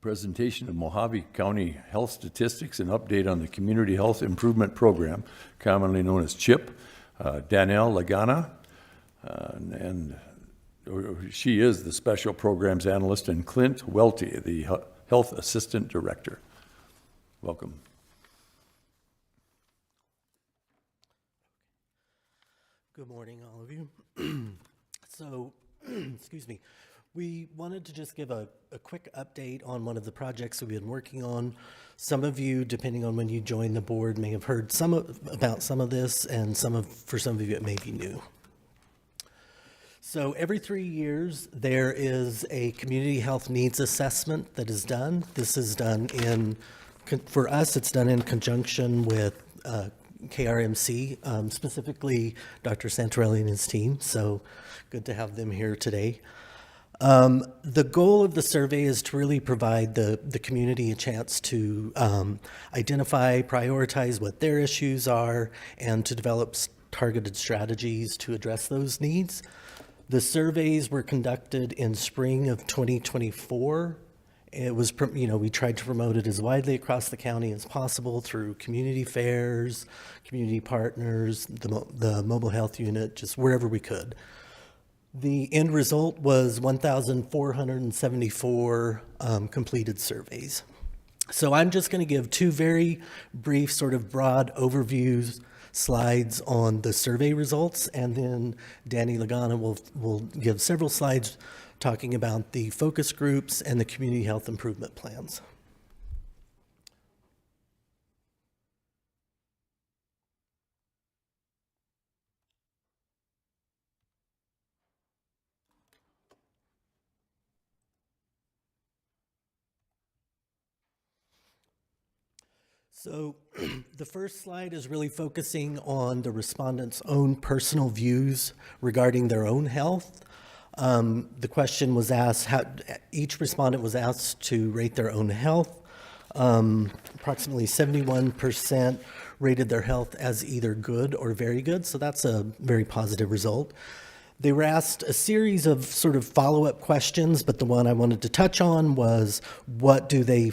A: presentation of Mojave County Health Statistics and update on the Community Health Improvement Program, commonly known as CHIP. Danielle Lagana, and she is the Special Programs Analyst, and Clint Welty, the Health Assistant Director. Welcome.
K: Good morning, all of you. So, excuse me, we wanted to just give a quick update on one of the projects we've been working on. Some of you, depending on when you joined the board, may have heard about some of this, and for some of you it may be new. So every 3 years, there is a community health needs assessment that is done. This is done for us, it's done in conjunction with KRMC, specifically Dr. Santorelli and his team, so good to have them here today. The goal of the survey is to really provide the community a chance to identify, prioritize what their issues are, and to develop targeted strategies to address those needs. The surveys were conducted in spring of 2024. It was, we tried to promote it as widely across the county as possible through community fairs, community partners, the mobile health unit, just wherever we could. The end result was 1,474 completed surveys. So I'm just going to give two very brief, sort of broad overviews slides on the survey results, and then Danny Lagana will give several slides talking about the focus groups and the community health improvement plans. So the first slide is really focusing on the respondents' own personal views regarding their own health. The question was asked, each respondent was asked to rate their own health. Approximately 71% rated their health as either good or very good, so that's a very positive result. They were asked a series of sort of follow-up questions, but the one I wanted to touch on was what do they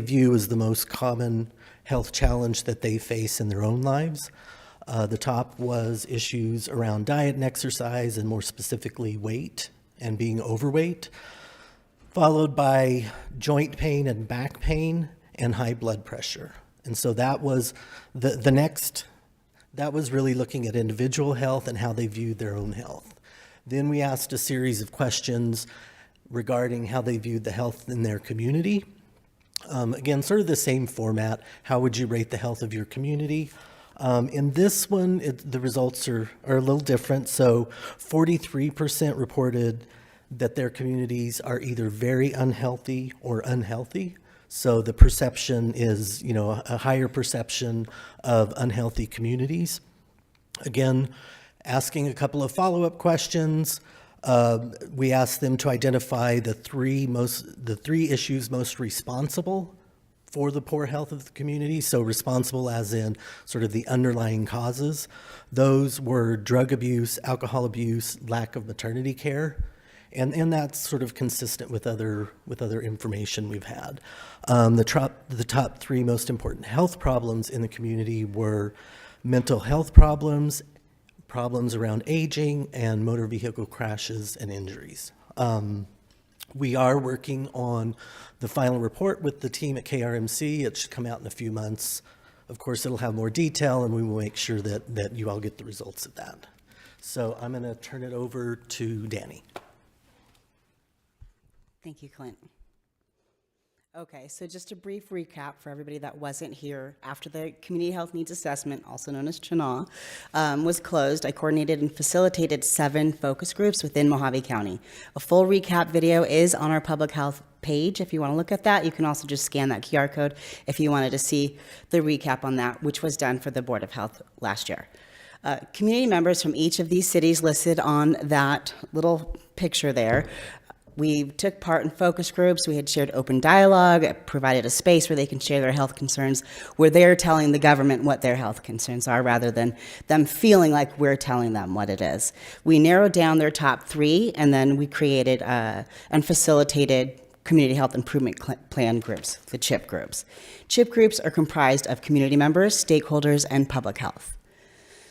K: view as the most common health challenge that they face in their own lives? The top was issues around diet and exercise, and more specifically weight and being overweight, followed by joint pain and back pain and high blood pressure. And so that was that was really looking at individual health and how they viewed their own health. Then we asked a series of questions regarding how they viewed the health in their community. Again, sort of the same format. How would you rate the health of your community? In this one, the results are a little different. So 43% reported that their communities are either very unhealthy or unhealthy. So the perception is, a higher perception of unhealthy communities. Again, asking a couple of follow-up questions. We asked them to identify the three issues most responsible for the poor health of the community. So responsible as in sort of the underlying causes. Those were drug abuse, alcohol abuse, lack of maternity care. And that's sort of consistent with other information we've had. The top three most important health problems in the community were mental health problems, problems around aging and motor vehicle crashes and injuries. We are working on the final report with the team at KRMC. It should come out in a few months. Of course, it'll have more detail, and we will make sure that you all get the results of that. So I'm going to turn it over to Danny.
L: Thank you, Clint. Okay, so just a brief recap for everybody that wasn't here. After the Community Health Needs Assessment, also known as CHNA, was closed, I coordinated and facilitated 7 focus groups within Mojave County. A full recap video is on our public health page if you want to look at that. You can also just scan that QR code if you wanted to see the recap on that, which was done for the Board of Health last year. Community members from each of these cities listed on that little picture there. We took part in focus groups. We had shared open dialogue, provided a space where they can share their health concerns, where they're telling the government what their health concerns are rather than them feeling like we're telling them what it is. We narrowed down their top 3, and then we created and facilitated Community Health Improvement Plan groups, the CHIP groups. CHIP groups are comprised of community members, stakeholders, and public health.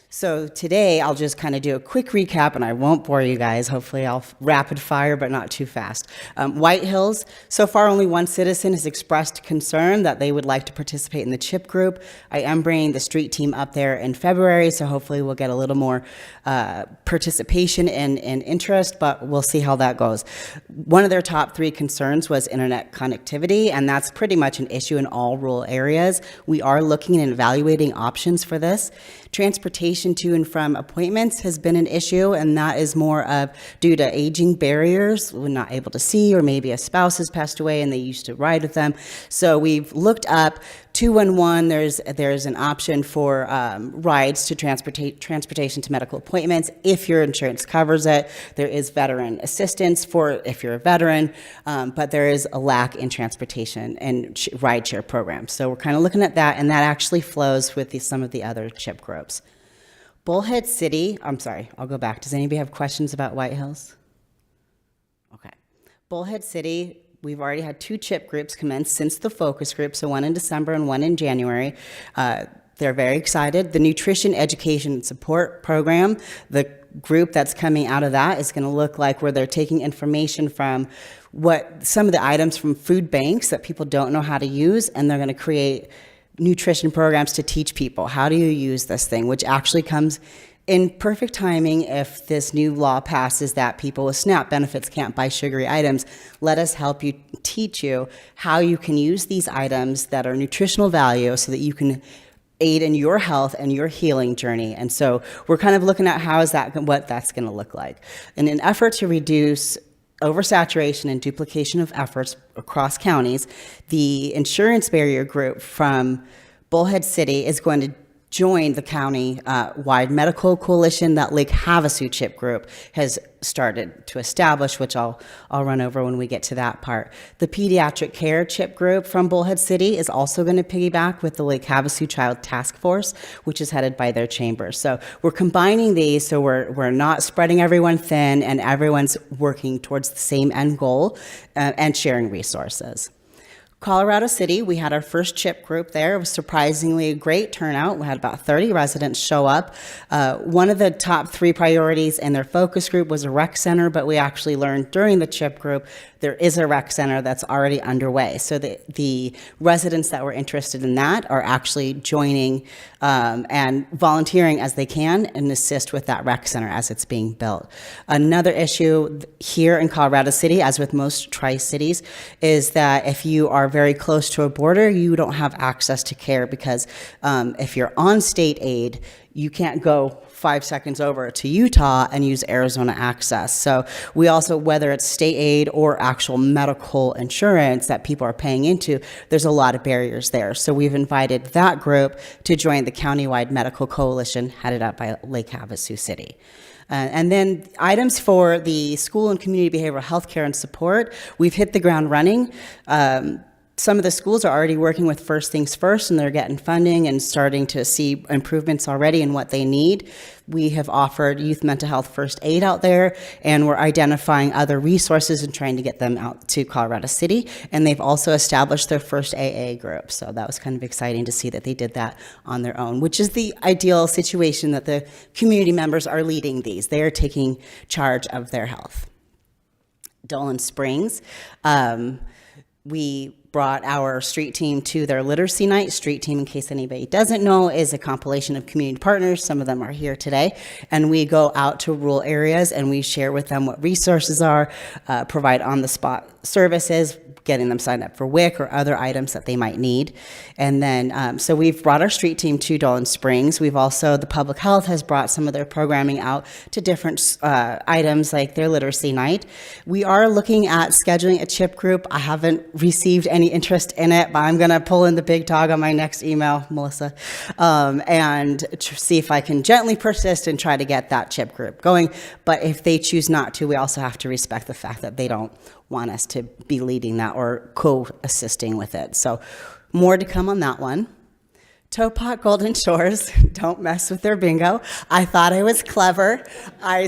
L: So today, I'll just kind of do a quick recap, and I won't bore you guys. Hopefully, I'll rapid fire, but not too fast. White Hills, so far only one citizen has expressed concern that they would like to participate in the CHIP group. I am bringing the street team up there in February, so hopefully we'll get a little more participation and interest, but we'll see how that goes. One of their top 3 concerns was internet connectivity, and that's pretty much an issue in all rural areas. We are looking and evaluating options for this. Transportation to and from appointments has been an issue, and that is more of due to aging barriers. We're not able to see, or maybe a spouse has passed away and they used to ride with them. So we've looked up 211. There's an option for rides to transportation to medical appointments if your insurance covers it. There is veteran assistance for if you're a veteran, but there is a lack in transportation and rideshare programs. So we're kind of looking at that, and that actually flows with some of the other CHIP groups. Bullhead City, I'm sorry, I'll go back. Does anybody have questions about White Hills? Okay. Bullhead City, we've already had 2 CHIP groups commence since the focus group, so one in December and one in January. They're very excited. The Nutrition Education and Support Program, the group that's coming out of that is going to look like where they're taking information from some of the items from food banks that people don't know how to use, and they're going to create nutrition programs to teach people how do you use this thing, which actually comes in perfect timing if this new law passes that people with SNAP benefits can't buy sugary items. Let us help you, teach you how you can use these items that are nutritional value so that you can aid in your health and your healing journey. And so we're kind of looking at what that's going to look like. In an effort to reduce oversaturation and duplication of efforts across counties, the insurance barrier group from Bullhead City is going to join the county-wide medical coalition that Lake Havasu CHIP group has started to establish, which I'll run over when we get to that part. The pediatric care CHIP group from Bullhead City is also going to piggyback with the Lake Havasu Child Task Force, which is headed by their chamber. So we're combining these so we're not spreading everyone thin, and everyone's working towards the same end goal and sharing resources. Colorado City, we had our first CHIP group there. It was surprisingly a great turnout. We had about 30 residents show up. One of the top 3 priorities in their focus group was a rec center, but we actually learned during the CHIP group there is a rec center that's already underway. So the residents that were interested in that are actually joining and volunteering as they can and assist with that rec center as it's being built. Another issue here in Colorado City, as with most tri-cities, is that if you are very close to a border, you don't have access to care because if you're on state aid, you can't go 5 seconds over to Utah and use Arizona Access. So we also, whether it's state aid or actual medical insurance that people are paying into, there's a lot of barriers there. So we've invited that group to join the countywide medical coalition headed up by Lake Havasu City. And then items for the school and community behavioral health care and support, we've hit the ground running. some of the schools are already working with First Things First, and they're getting funding and starting to see improvements already in what they need. We have offered youth mental health first aid out there, and we're identifying other resources and trying to get them out to Colorado City. And they've also established their first AA group. So that was kind of exciting to see that they did that on their own, which is the ideal situation, that the community members are leading these. They are taking charge of their health. Dolan Springs, we brought our street team to their literacy night. Street team, in case anybody doesn't know, is a compilation of community partners. Some of them are here today. And we go out to rural areas and we share with them what resources are, provide on-the-spot services, getting them signed up for WIC or other items that they might need. And then, so we've brought our street team to Dolan Springs. We've also, the public health has brought some of their programming out to different items like their literacy night. We are looking at scheduling a CHIP group. I haven't received any interest in it, but I'm gonna pull in the big dog on my next email, Melissa, and see if I can gently persist and try to get that CHIP group going. But if they choose not to, we also have to respect the fact that they don't want us to be leading that or co-assisting with it. So more to come on that one. Topot Golden Shores, don't mess with their bingo. I thought I was clever. I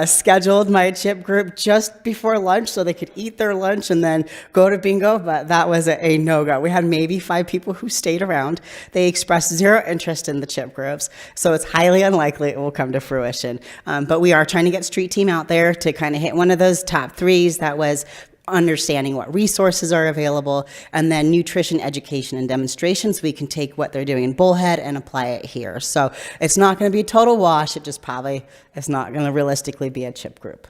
L: scheduled my CHIP group just before lunch so they could eat their lunch and then go to bingo, but that was a no-go. We had maybe 5 people who stayed around. They expressed zero interest in the CHIP groups, so it's highly unlikely it will come to fruition. But we are trying to get street team out there to kind of hit one of those top 3s. That was understanding what resources are available, and then nutrition education and demonstrations. We can take what they're doing in Bullhead and apply it here. So it's not going to be a total wash. It just probably is not going to realistically be a CHIP group.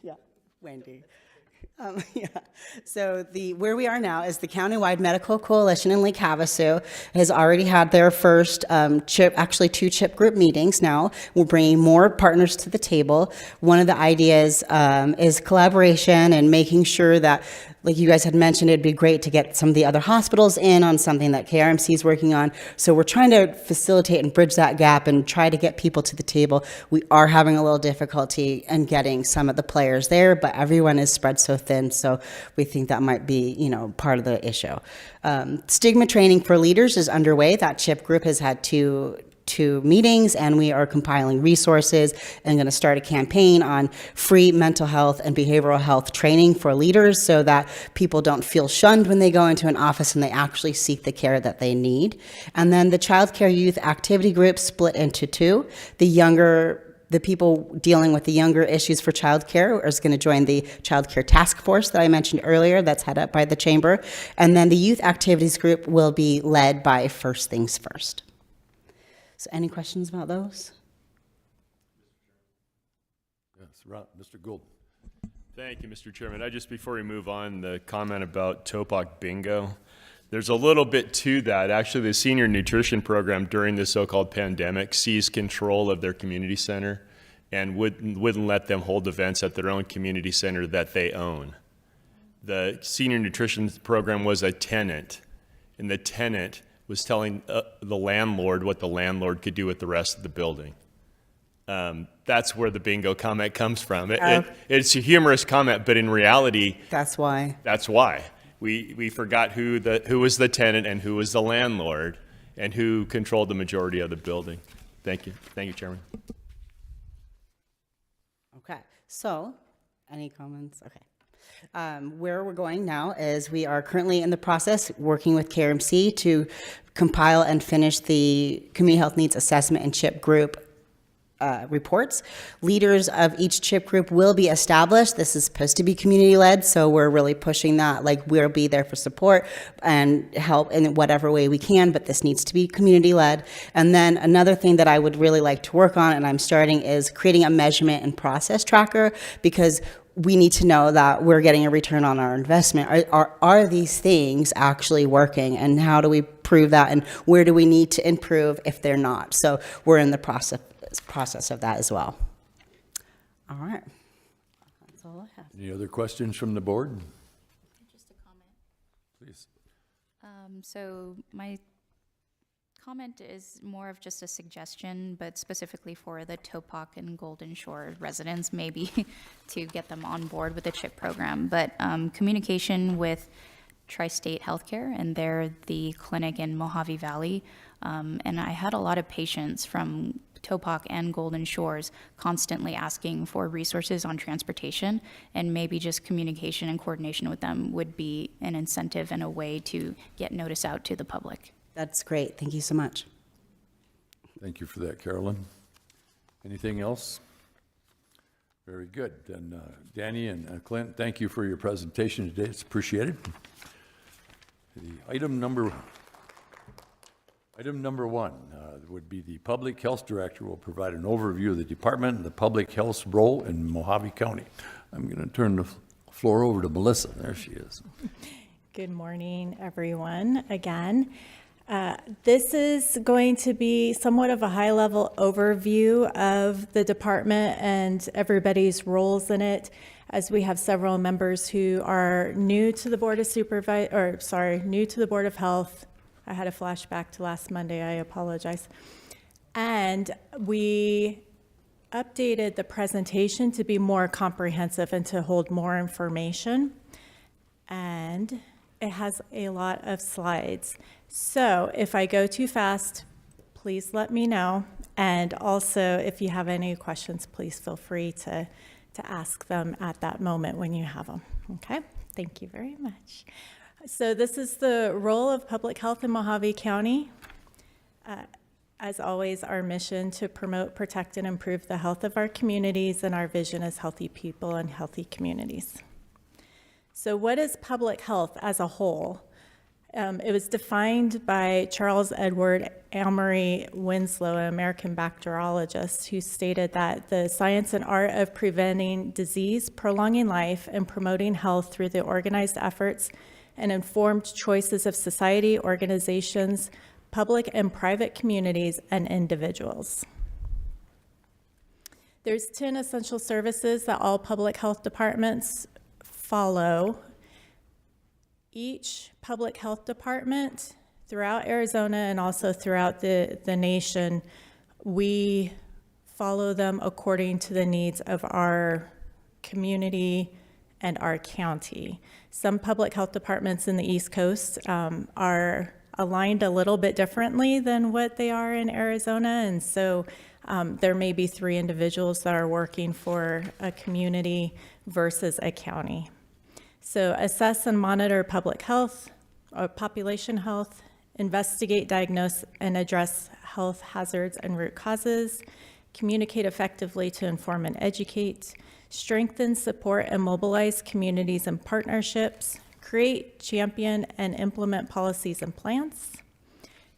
L: Yeah, Wendy. Yeah. So where we are now is the Countywide Medical Coalition in Lake Havasu has already had their first actually 2 CHIP group meetings now. We're bringing more partners to the table. One of the ideas is collaboration and making sure that, like you guys had mentioned, it'd be great to get some of the other hospitals in on something that KRMC is working on. So we're trying to facilitate and bridge that gap and try to get people to the table. We are having a little difficulty in getting some of the players there, but everyone is spread so thin, so we think that might be, part of the issue. Stigma training for leaders is underway. That CHIP group has had two meetings, and we are compiling resources and going to start a campaign on free mental health and behavioral health training for leaders so that people don't feel shunned when they go into an office and they actually seek the care that they need. And then the child care youth activity group split into 2. The people dealing with the younger issues for childcare is going to join the childcare task force that I mentioned earlier, that's headed up by the chamber. And then the youth activities group will be led by First Things First. So any questions about those?
A: Yes, Mr. Gould.
C: Thank you, Mr. Chairman. Before we move on, the comment about Topak Bingo. There's a little bit to that. Actually, the senior nutrition program during the so-called pandemic seized control of their community center and wouldn't let them hold events at their own community center that they own. The senior nutrition program was a tenant, and the tenant was telling the landlord what the landlord could do with the rest of the building. That's where the bingo comment comes from. It's a humorous comment, but in reality,
L: That's why.
C: that's why. We forgot who was the tenant and who was the landlord and who controlled the majority of the building. Thank you. Thank you, Chairman.
L: Okay, so any comments? Okay. Where we're going now is we are currently in the process working with KRMC to compile and finish the Community Health Needs Assessment and CHIP group reports. Leaders of each CHIP group will be established. This is supposed to be community-led, so we're really pushing that. Like, we'll be there for support and help in whatever way we can, but this needs to be community-led. And then another thing that I would really like to work on, and I'm starting, is creating a measurement and process tracker, because we need to know that we're getting a return on our investment. Are these things actually working, and how do we prove that, and where do we need to improve if they're not? So we're in the process of that as well. All right. That's all I have.
A: Any other questions from the board?
J: Just a comment.
A: Please.
J: So my comment is more of just a suggestion, but specifically for the Topak and Golden Shore residents, maybe to get them on board with the CHIP program. But communication with Tri-State Healthcare, and they're the clinic in Mojave Valley. And I had a lot of patients from Topak and Golden Shores constantly asking for resources on transportation, and maybe just communication and coordination with them would be an incentive and a way to get notice out to the public.
L: That's great. Thank you so much.
A: Thank you for that, Carolyn. Anything else? Very good. Then Danny and Clint, thank you for your presentation today. It's appreciated. The item number one would be the Public Health Director will provide an overview of the department and the public health role in Mojave County. I'm going to turn the floor over to Melissa. There she is.
M: Good morning, everyone, again. This is going to be somewhat of a high-level overview of the department and everybody's roles in it, as we have several members who are new to the Board of new to the Board of Health. I had a flashback to last Monday, I apologize. And we updated the presentation to be more comprehensive and to hold more information. And it has a lot of slides. So if I go too fast, please let me know. And also, if you have any questions, please feel free to ask them at that moment when you have them. Okay, thank you very much. So this is the role of public health in Mojave County. As always, our mission to promote, protect, and improve the health of our communities, and our vision is healthy people and healthy communities. So what is public health as a whole? It was defined by Charles Edward Amory Winslow, an American bacteriologist, who stated that the science and art of preventing disease, prolonging life, and promoting health through the organized efforts and informed choices of society, organizations, public and private communities, and individuals. There's 10 essential services that all public health departments follow. Each public health department throughout Arizona and also throughout the nation, we follow them according to the needs of our community and our county. Some public health departments in the East Coast are aligned a little bit differently than what they are in Arizona, and so there may be 3 individuals that are working for a community versus a county. So assess and monitor public health, or population health, investigate, diagnose, and address health hazards and root causes, communicate effectively to inform and educate, strengthen, support, and mobilize communities and partnerships, create, champion, and implement policies and plans,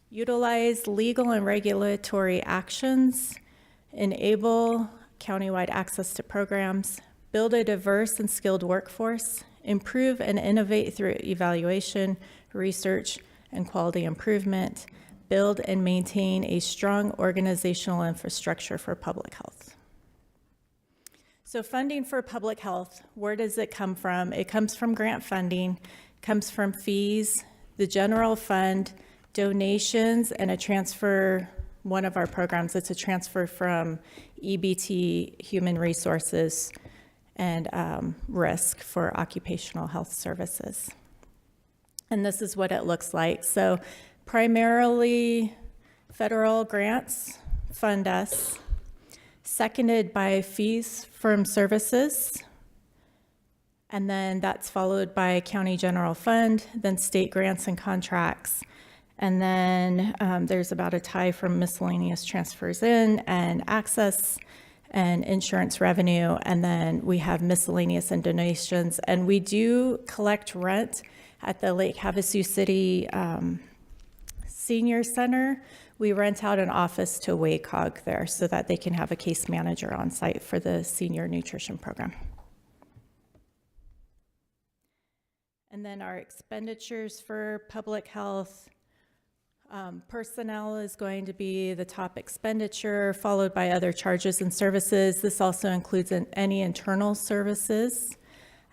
M: utilize legal and regulatory actions, enable countywide access to programs, build a diverse and skilled workforce, improve and innovate through evaluation, research, and quality improvement, build and maintain a strong organizational infrastructure for public health. So funding for public health, where does it come from? It comes from grant funding, comes from fees, the general fund, donations, and a transfer. One of our programs, it's a transfer from EBT, Human Resources, and risk for occupational health services. And this is what it looks like. So primarily federal grants fund us, seconded by fees from services, and then that's followed by county general fund, then state grants and contracts. And then there's about a tie from miscellaneous transfers in and access and insurance revenue, and then we have miscellaneous and donations. And we do collect rent at the Lake Havasu City Senior Center. We rent out an office to WACOG there so that they can have a case manager on site for the senior nutrition program. And then our expenditures for public health, personnel is going to be the top expenditure, followed by other charges and services. This also includes any internal services.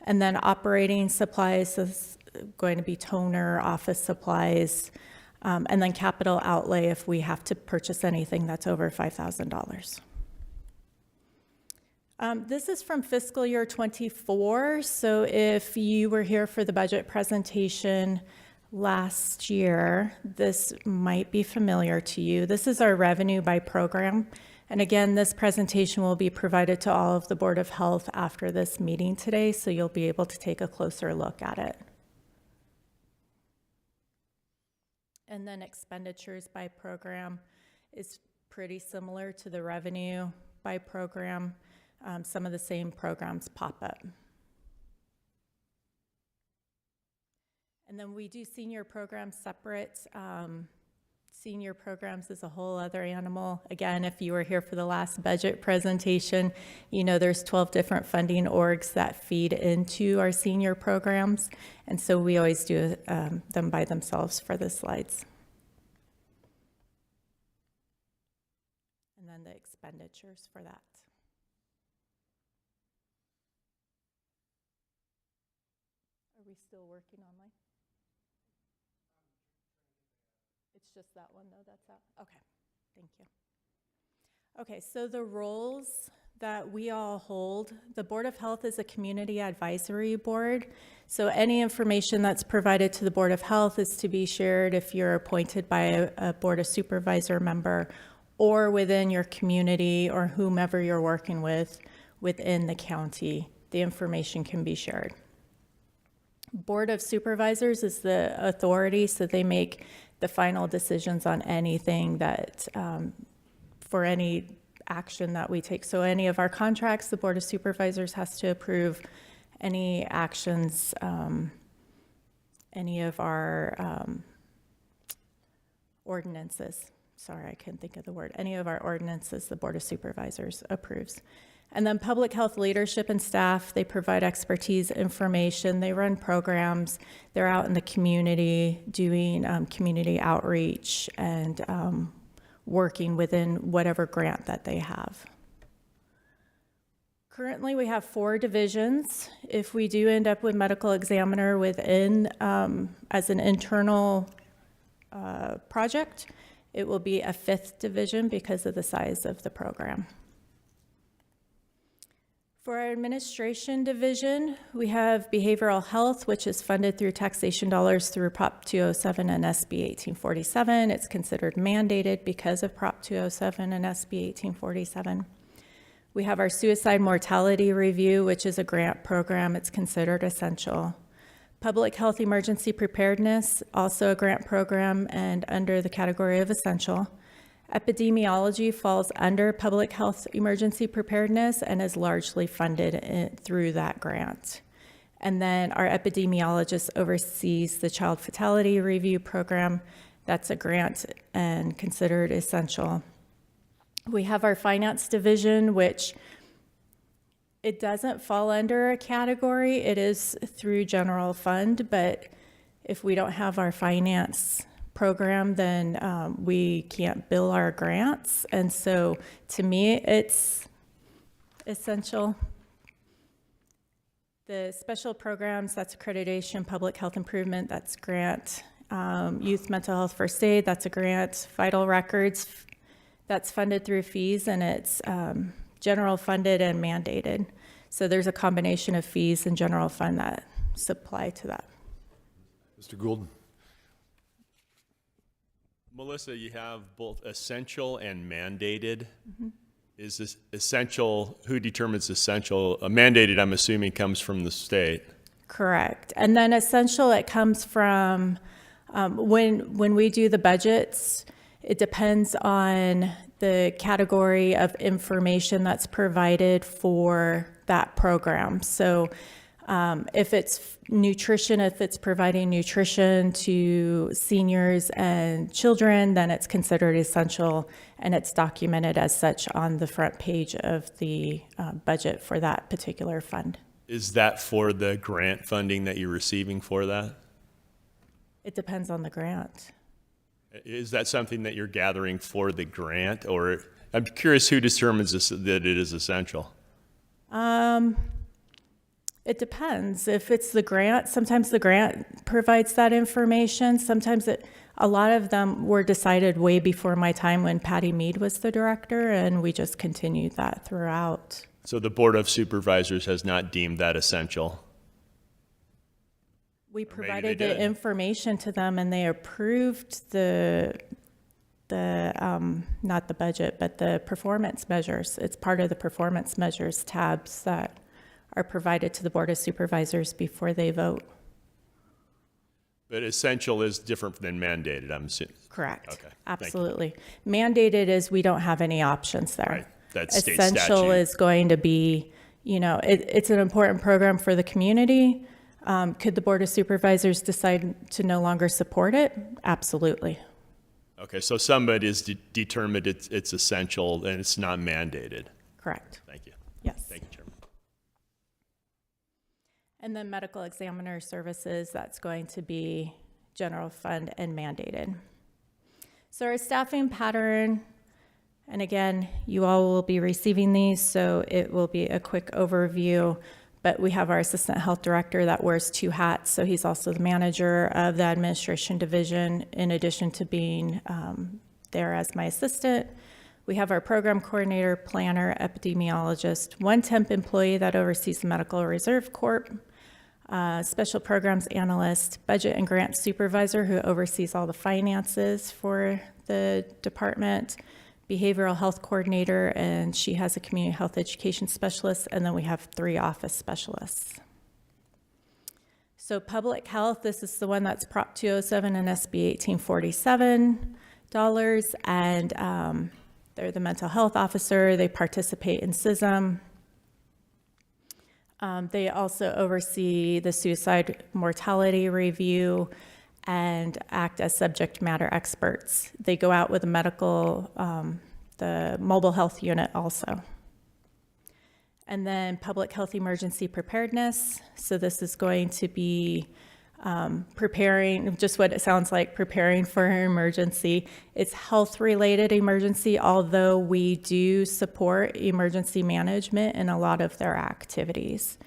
M: And then operating supplies is going to be toner, office supplies, And then capital outlay if we have to purchase anything that's over $5,000. This is from fiscal year '24. So if you were here for the budget presentation last year, this might be familiar to you. This is our revenue by program. And again, this presentation will be provided to all of the Board of Health after this meeting today, so you'll be able to take a closer look at it. And then expenditures by program is pretty similar to the revenue by program. Some of the same programs pop up. And then we do senior programs separate. Senior programs is a whole other animal. Again, if you were here for the last budget presentation, you know there's 12 different funding orgs that feed into our senior programs. And so we always do them by themselves for the slides. And then the expenditures for that. Are we still working on mine? It's just that one though, that's out? Okay, thank you. Okay, so the roles that we all hold, the Board of Health is a community advisory board. So any information that's provided to the Board of Health is to be shared if you're appointed by a Board of Supervisor member or within your community or whomever you're working with within the county. The information can be shared. Board of Supervisors is the authority, so they make the final decisions on anything that, for any action that we take. So any of our contracts, the Board of Supervisors has to approve. Any actions, any of our ordinances, sorry, I couldn't think of the word. Any of our ordinances, the Board of Supervisors approves. And then public health leadership and staff, they provide expertise, information, they run programs, they're out in the community doing community outreach and working within whatever grant that they have. Currently, we have 4 divisions. If we do end up with medical examiner within as an internal project, it will be a 5th division because of the size of the program. For our administration division, we have behavioral health, which is funded through taxation dollars through Prop 207 and SB 1847. It's considered mandated because of Prop 207 and SB 1847. We have our suicide mortality review, which is a grant program. It's considered essential. Public health emergency preparedness, also a grant program and under the category of essential. Epidemiology falls under public health emergency preparedness and is largely funded through that grant. And then our epidemiologist oversees the child fatality review program. That's a grant and considered essential. We have our finance division, which it doesn't fall under a category. It is through general fund, but if we don't have our finance program, then we can't bill our grants. And so to me, it's essential. The special programs, that's accreditation, public health improvement, that's grant. Youth mental health first aid, that's a grant. Vital records, that's funded through fees, and it's general funded and mandated. So there's a combination of fees and general fund that supply to that.
A: Mr. Gould?
C: Melissa, you have both essential and mandated. Mm-hmm. Is this essential, who determines essential? Mandated, I'm assuming, comes from the state.
M: Correct. And then essential, it comes from, when we do the budgets, it depends on the category of information that's provided for that program. So if it's nutrition, if it's providing nutrition to seniors and children, then it's considered essential, and it's documented as such on the front page of the budget for that particular fund.
C: Is that for the grant funding that you're receiving for that?
M: It depends on the grant.
C: Is that something that you're gathering for the grant, or I'm curious who determines this, that it is essential?
M: It depends. If it's the grant, sometimes the grant provides that information. Sometimes a lot of them were decided way before my time when Patty Mead was the director, and we just continued that throughout.
C: So the Board of Supervisors has not deemed that essential?
M: We
C: maybe
M: provided
C: they
M: the
C: did.
M: information to them, and they approved the not the budget, but the performance measures. It's part of the performance measures tabs that are provided to the Board of Supervisors before they vote.
C: But essential is different than mandated, I'm assuming.
M: Correct.
C: Okay, thank you.
M: Absolutely. Mandated is we don't have any options there.
C: Right, that's state
M: Essential
C: statute.
M: is going to be, it's an important program for the community. Could the Board of Supervisors decide to no longer support it? Absolutely.
C: Okay, so somebody is determined it's essential and it's not mandated.
M: Correct.
C: Thank you.
M: Yes.
C: Thank you, Chairman.
M: And then medical examiner services, that's going to be general fund and mandated. So our staffing pattern, and again, you all will be receiving these, so it will be a quick overview, but we have our assistant health director that wears 2 hats, so he's also the manager of the administration division, in addition to being there as my assistant. We have our program coordinator, planner, epidemiologist, 1 temp employee that oversees the Medical Reserve Corp, special programs analyst, budget and grant supervisor who oversees all the finances for the department, behavioral health coordinator, and she has a community health education specialist, and then we have 3 office specialists. So public health, this is the one that's Prop 207 and SB 1847 dollars, and they're the mental health officer. They participate in CISM. They also oversee the suicide mortality review and act as subject matter experts. They go out with the mobile health unit also. And then public health emergency preparedness. So this is going to be preparing, just what it sounds like, preparing for an emergency. It's health-related emergency, although we do support emergency management in a lot of their activities.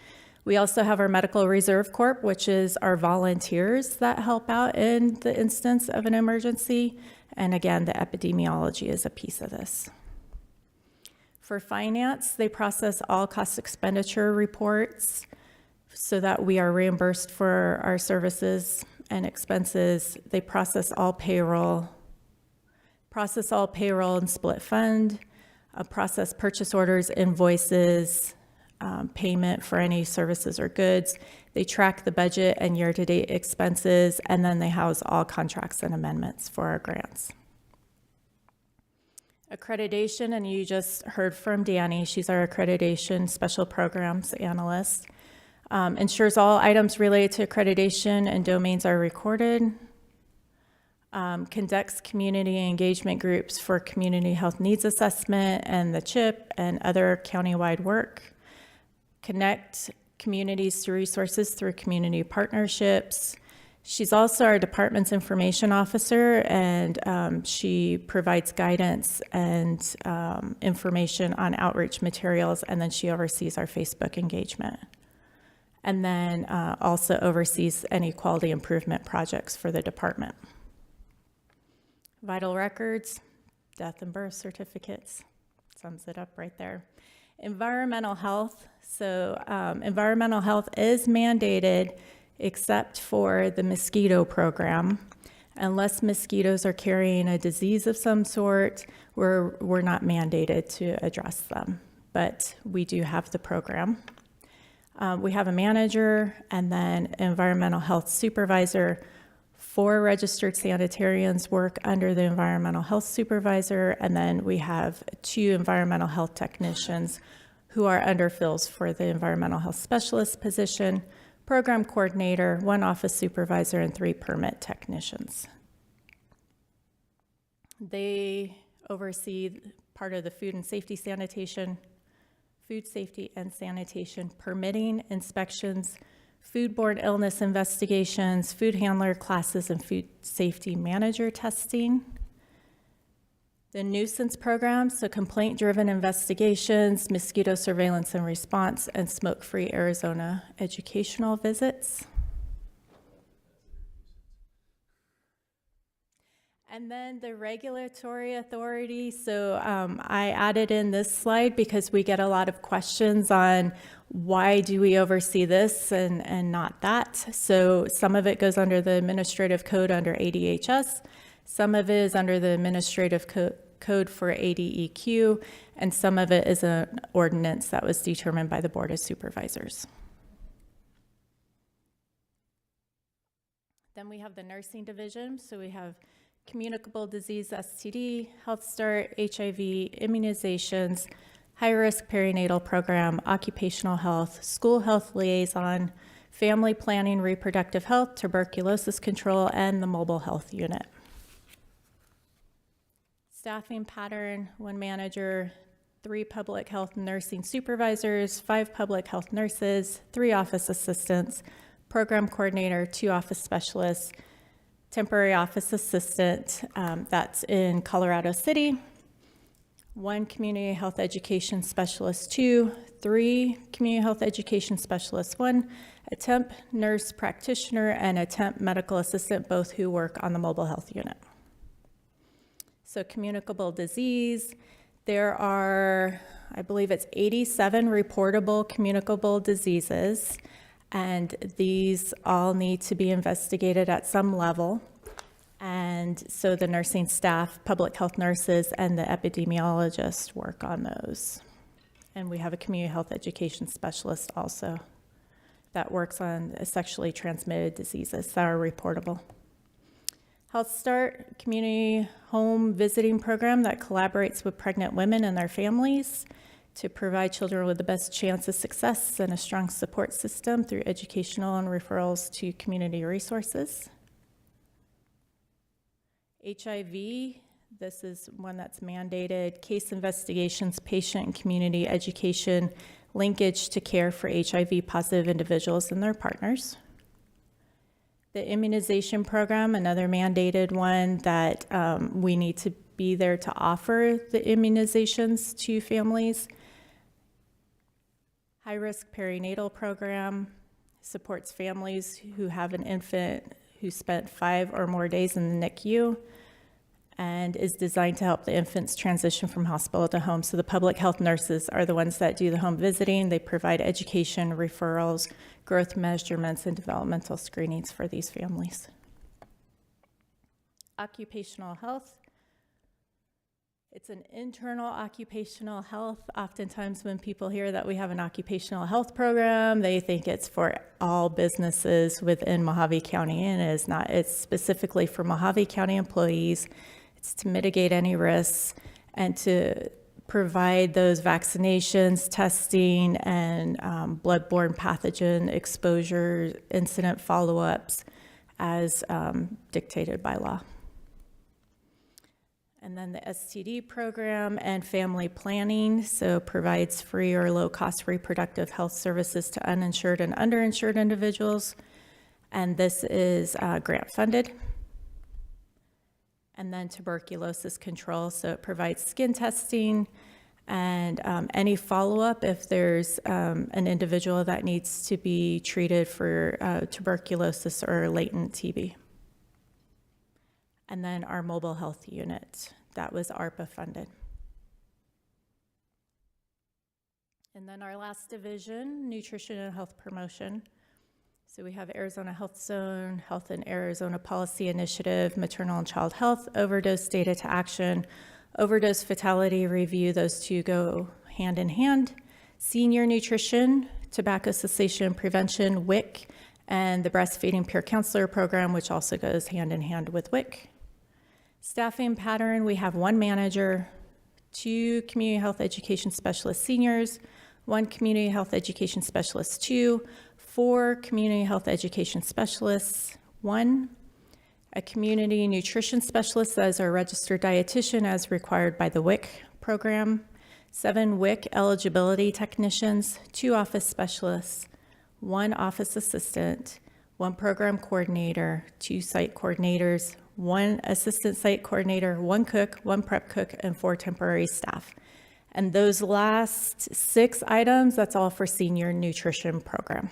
M: We also have our Medical Reserve Corp, which is our volunteers that help out in the instance of an emergency. And again, the epidemiology is a piece of this. For finance, they process all cost expenditure reports so that we are reimbursed for our services and expenses. They process all payroll and split fund, process purchase orders, invoices, payment for any services or goods. They track the budget and year-to-date expenses, and then they house all contracts and amendments for our grants. Accreditation, and you just heard from Danny, she's our accreditation special programs analyst. Ensures all items related to accreditation and domains are recorded. Conducts community engagement groups for community health needs assessment and the CHIP and other countywide work. Connect communities to resources through community partnerships. She's also our department's information officer, and she provides guidance and information on outreach materials, and then she oversees our Facebook engagement. And then also oversees any quality improvement projects for the department. Vital records, death and birth certificates, sums it up right there. Environmental health, so environmental health is mandated except for the mosquito program. Unless mosquitoes are carrying a disease of some sort, we're not mandated to address them, but we do have the program. We have a manager and then environmental health supervisor. 4 registered sanitarians work under the environmental health supervisor, and then we have 2 environmental health technicians who are underfills for the environmental health specialist position, program coordinator, 1 office supervisor, and 3 permit technicians. They oversee part of the food safety and sanitation, permitting, inspections, foodborne illness investigations, food handler classes, and food safety manager testing. The nuisance programs, so complaint-driven investigations, mosquito surveillance and response, and smoke-free Arizona educational visits. And then the regulatory authority, so I added in this slide because we get a lot of questions on why do we oversee this and not that. So some of it goes under the administrative code under ADHS, some of it is under the administrative code for ADEQ, and some of it is an ordinance that was determined by the Board of Supervisors. Then we have the nursing division, so we have communicable disease, STD, Health Start, HIV, immunizations, high-risk perinatal program, occupational health, school health liaison, family planning, reproductive health, tuberculosis control, and the mobile health unit. Staffing pattern, 1 manager, 3 public health nursing supervisors, 5 public health nurses, 3 office assistants, program coordinator, 2 office specialists, temporary office assistant, that's in Colorado City, 1 community health education specialist 2, 3 community health education specialists 1, a temp nurse practitioner, and a temp medical assistant, both who work on the mobile health unit. So communicable disease, there are, I believe it's 87 reportable communicable diseases, and these all need to be investigated at some level. And so the nursing staff, public health nurses, and the epidemiologists work on those. And we have a community health education specialist also that works on sexually transmitted diseases that are reportable. Health Start, community home visiting program that collaborates with pregnant women and their families to provide children with the best chance of success and a strong support system through educational and referrals to community resources. HIV, this is one that's mandated, case investigations, patient and community education, linkage to care for HIV positive individuals and their partners. The immunization program, another mandated one that we need to be there to offer the immunizations to families. High-risk perinatal program supports families who have an infant who spent 5 or more days in the NICU and is designed to help the infants transition from hospital to home. So the public health nurses are the ones that do the home visiting. They provide education, referrals, growth measurements, and developmental screenings for these families. Occupational health. It's an internal occupational health. Oftentimes when people hear that we have an occupational health program, they think it's for all businesses within Mojave County, and it is not. It's specifically for Mojave County employees. It's to mitigate any risks and to provide those vaccinations, testing, and bloodborne pathogen exposure incident follow-ups as dictated by law. And then the STD program and family planning, so provides free or low-cost reproductive health services to uninsured and underinsured individuals. And this is grant-funded. And then tuberculosis control, so it provides skin testing and any follow-up if there's an individual that needs to be treated for tuberculosis or latent TB. And then our mobile health unit, that was ARPA funded. And then our last division, nutrition and health promotion. So we have Arizona Health Zone, Health in Arizona Policy Initiative, Maternal and Child Health, Overdose Data to Action, Overdose Fatality Review, those two go hand in hand. Senior Nutrition, Tobacco Cessation Prevention, WIC, and the Breastfeeding Peer Counselor Program, which also goes hand in hand with WIC. Staffing pattern, we have 1 manager, 2 community health education specialist seniors, 1 community health education specialist 2, 4 community health education specialists, 1, a community nutrition specialist as our registered dietitian as required by the WIC program, 7 WIC eligibility technicians, 2 office specialists, 1 office assistant, 1 program coordinator, 2 site coordinators, 1 assistant site coordinator, 1 cook, 1 prep cook, and 4 temporary staff. And those last 6 items, that's all for senior nutrition program.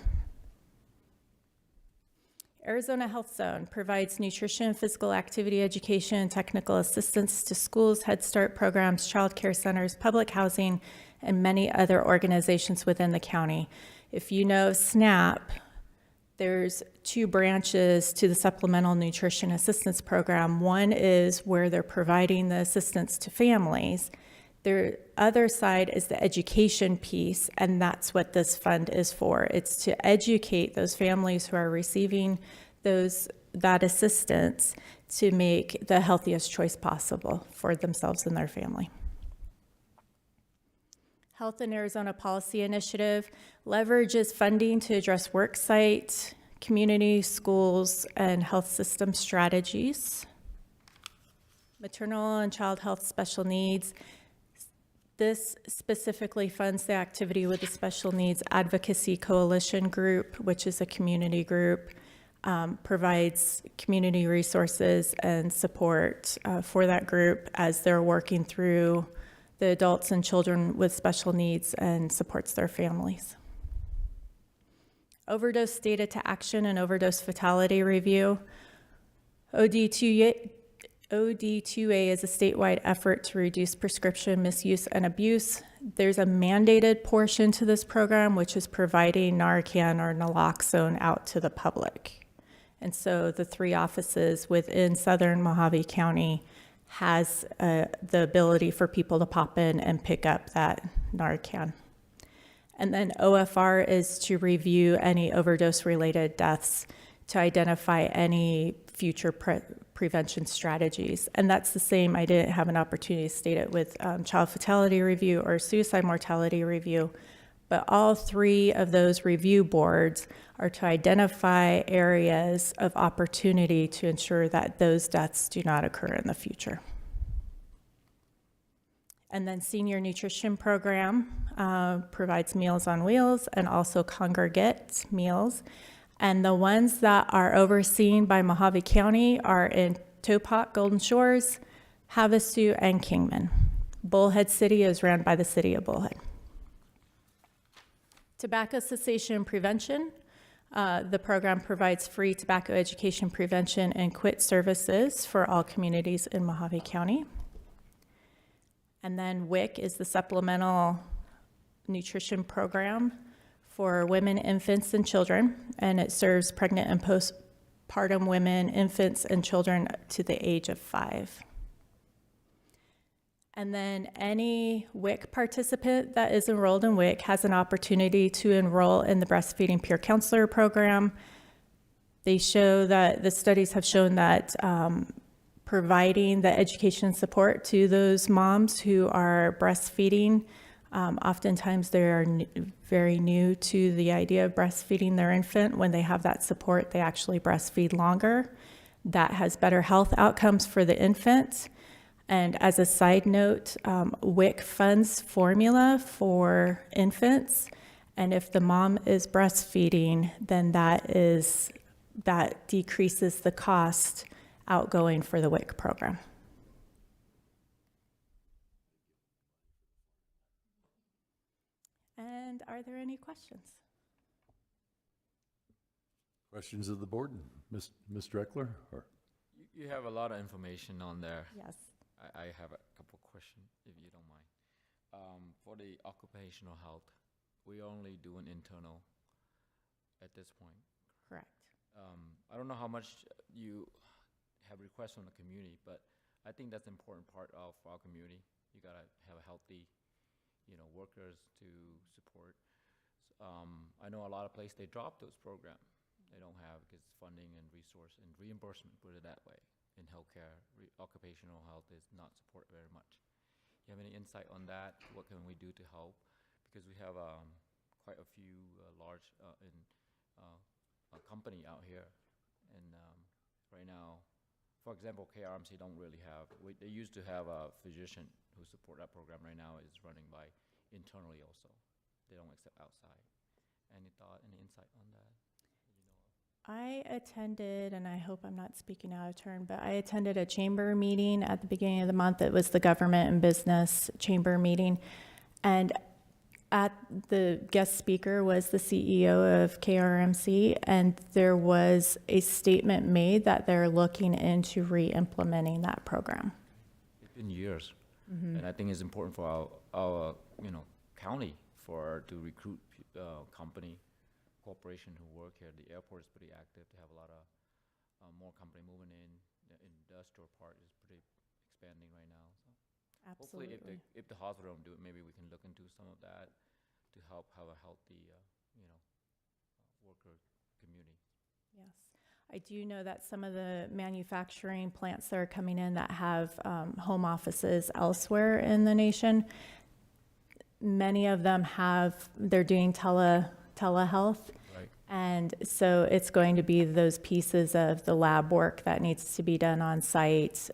M: Arizona Health Zone provides nutrition, physical activity education, and technical assistance to schools, Head Start programs, child care centers, public housing, and many other organizations within the county. If you know SNAP, there's 2 branches to the Supplemental Nutrition Assistance Program. One is where they're providing the assistance to families. The other side is the education piece, and that's what this fund is for. It's to educate those families who are receiving that assistance to make the healthiest choice possible for themselves and their family. Health in Arizona Policy Initiative leverages funding to address worksite, community, schools, and health system strategies. Maternal and child health special needs. This specifically funds the activity with the Special Needs Advocacy Coalition Group, which is a community group, provides community resources and support for that group as they're working through the adults and children with special needs and supports their families. Overdose Data to Action and Overdose Fatality Review. OD2A is a statewide effort to reduce prescription misuse and abuse. There's a mandated portion to this program, which is providing Narcan or naloxone out to the public. And so the 3 offices within Southern Mojave County has the ability for people to pop in and pick up that Narcan. And then OFR is to review any overdose-related deaths to identify any future prevention strategies. And that's the same, I didn't have an opportunity to state it with child fatality review or suicide mortality review, but all 3 of those review boards are to identify areas of opportunity to ensure that those deaths do not occur in the future. And then Senior Nutrition Program provides Meals on Wheels and also congregate meals. And the ones that are overseen by Mojave County are in Topak, Golden Shores, Havasu, and Kingman. Bullhead City is run by the City of Bullhead. Tobacco Cessation and Prevention. The program provides free tobacco education, prevention, and quit services for all communities in Mojave County. And then WIC is the Supplemental Nutrition Program for women, infants, and children, and it serves pregnant and postpartum women, infants, and children to the age of 5. And then any WIC participant that is enrolled in WIC has an opportunity to enroll in the Breastfeeding Peer Counselor Program. They show that the studies have shown that providing the education support to those moms who are breastfeeding, oftentimes they are very new to the idea of breastfeeding their infant. When they have that support, they actually breastfeed longer. That has better health outcomes for the infant. And as a side note, WIC funds formula for infants. And if the mom is breastfeeding, then that decreases the cost outgoing for the WIC program. And are there any questions?
A: Questions of the board? Ms. Dreckler? Or?
I: You have a lot of information on there.
M: Yes.
I: I have a couple questions, if you don't mind. For the occupational health, we only do an internal at this point.
M: Correct.
I: I don't know how much you have requests from the community, but I think that's an important part of our community. You gotta have a healthy, workers to support. I know a lot of places they drop those programs. They don't have because funding and resource and reimbursement, put it that way. In healthcare, occupational health is not supported very much. You have any insight on that? What can we do to help? Because we have quite a few large company out here, and right now, for example, KRMC don't really have. They used to have a physician who support that program. Right now, is running by internally also. They don't accept outside. Any thought? Any insight on that?
M: I attended, and I hope I'm not speaking out of turn, but I attended a chamber meeting at the beginning of the month. It was the government and business chamber meeting. And at the guest speaker was the CEO of KRMC, and there was a statement made that they're looking into re-implementing that program.
I: It's been years, and I think it's important for our county to recruit company, corporation who work here. The airport is pretty active. They have a lot of more company moving in. The industrial part is pretty expanding right now. So
M: Absolutely.
I: hopefully, if the hospital don't do it, maybe we can look into some of that to help have a healthy, worker community.
M: Yes. I do know that some of the manufacturing plants that are coming in that have home offices elsewhere in the nation, many of them they're doing telehealth.
I: Right.
M: And so it's going to be those pieces of the lab work that needs to be done on site,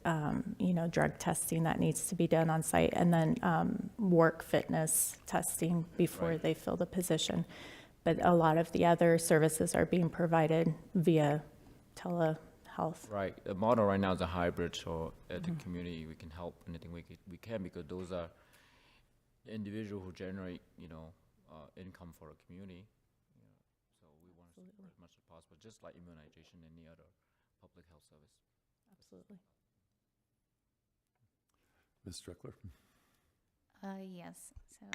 M: drug testing that needs to be done on site, and then work fitness testing before
I: Right.
M: they fill the position. But a lot of the other services are being provided via telehealth.
I: Right. The model right now is a hybrid, so at the community we can help anything we can, because those are individuals who generate income for the community. So we want to support as much as possible, just like immunization and any other public health service.
M: Absolutely.
A: Ms. Strickler?
J: Yes, so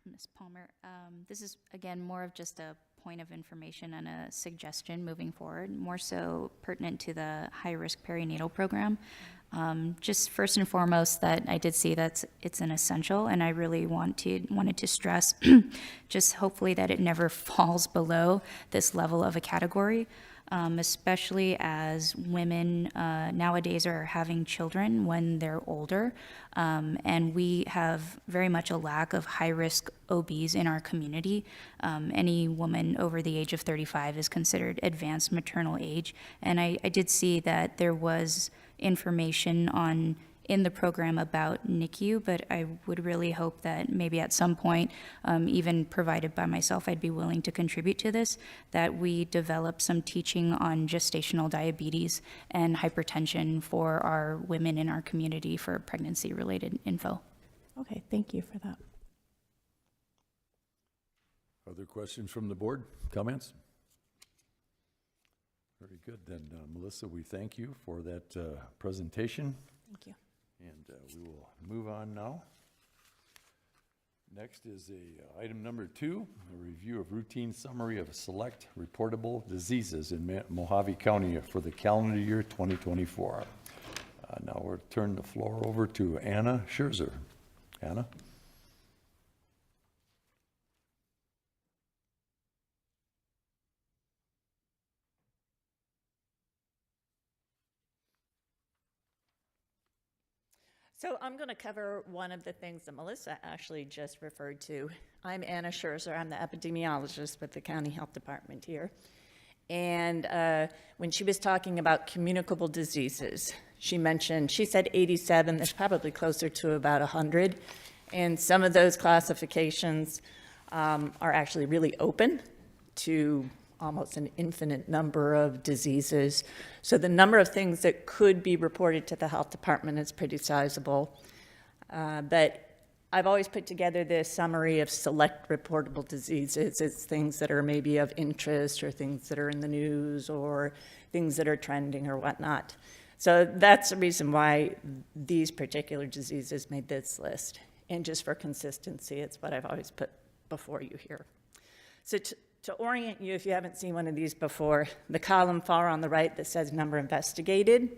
J: Ms. Palmer, this is again more of just a point of information and a suggestion moving forward, more so pertinent to the high-risk perinatal program. Just first and foremost, that I did see that it's an essential, and I really wanted to stress just hopefully that it never falls below this level of a category, especially as women nowadays are having children when they're older, and we have very much a lack of high-risk OBs in our community. Any woman over the age of 35 is considered advanced maternal age, and I did see that there was information in the program about NICU, but I would really hope that maybe at some point, even provided by myself, I'd be willing to contribute to this, that we develop some teaching on gestational diabetes and hypertension for our women in our community for pregnancy-related info.
M: Okay, thank you for that.
A: Other questions from the board? Comments? Very good. Then, Melissa, we thank you for that presentation.
M: Thank you.
A: And we will move on now. Next is item number 2, a review of routine summary of select reportable diseases in Mojave County for the calendar year 2024. Now we'll turn the floor over to Anna Scherzer. Anna?
N: So I'm going to cover one of the things that Melissa actually just referred to. I'm Anna Scherzer. I'm the epidemiologist with the County Health Department here. And when she was talking about communicable diseases, she said 87. There's probably closer to about 100. And some of those classifications are actually really open to almost an infinite number of diseases. So the number of things that could be reported to the health department is pretty sizable. But I've always put together this summary of select reportable diseases. It's things that are maybe of interest or things that are in the news or things that are trending or whatnot. So that's the reason why these particular diseases made this list. And just for consistency, it's what I've always put before you here. So to orient you, if you haven't seen one of these before, the column far on the right that says number investigated.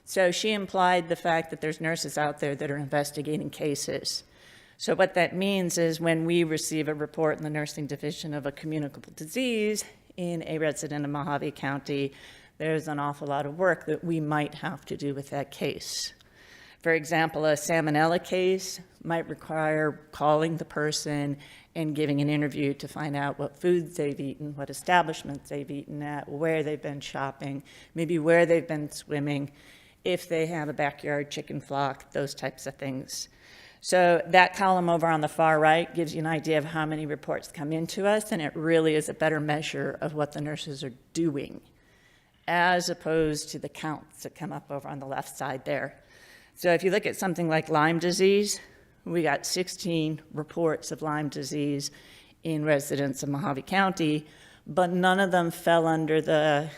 N: So she implied the fact that there's nurses out there that are investigating cases. So what that means is when we receive a report in the nursing division of a communicable disease in a resident of Mojave County, there's an awful lot of work that we might have to do with that case. For example, a salmonella case might require calling the person and giving an interview to find out what foods they've eaten, what establishments they've eaten at, where they've been shopping, maybe where they've been swimming, if they have a backyard chicken flock, those types of things. So that column over on the far right gives you an idea of how many reports come into us, and it really is a better measure of what the nurses are doing as opposed to the counts that come up over on the left side there. So if you look at something like Lyme disease, we got 16 reports of Lyme disease in residents of Mojave County, but none of them fell under the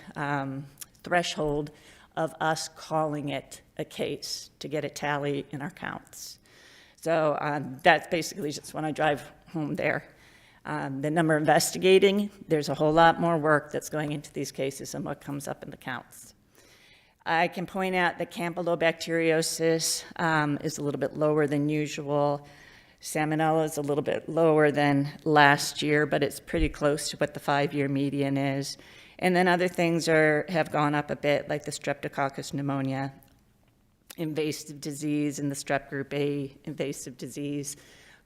N: threshold of us calling it a case to get a tally in our counts. So that's basically just when I drive home there. The number investigating, there's a whole lot more work that's going into these cases than what comes up in the counts. I can point out that Campylobacteriosis is a little bit lower than usual. Salmonella is a little bit lower than last year, but it's pretty close to what the 5-year median is. And then other things have gone up a bit, like the Streptococcus pneumonia, invasive disease, and the strep group A invasive disease.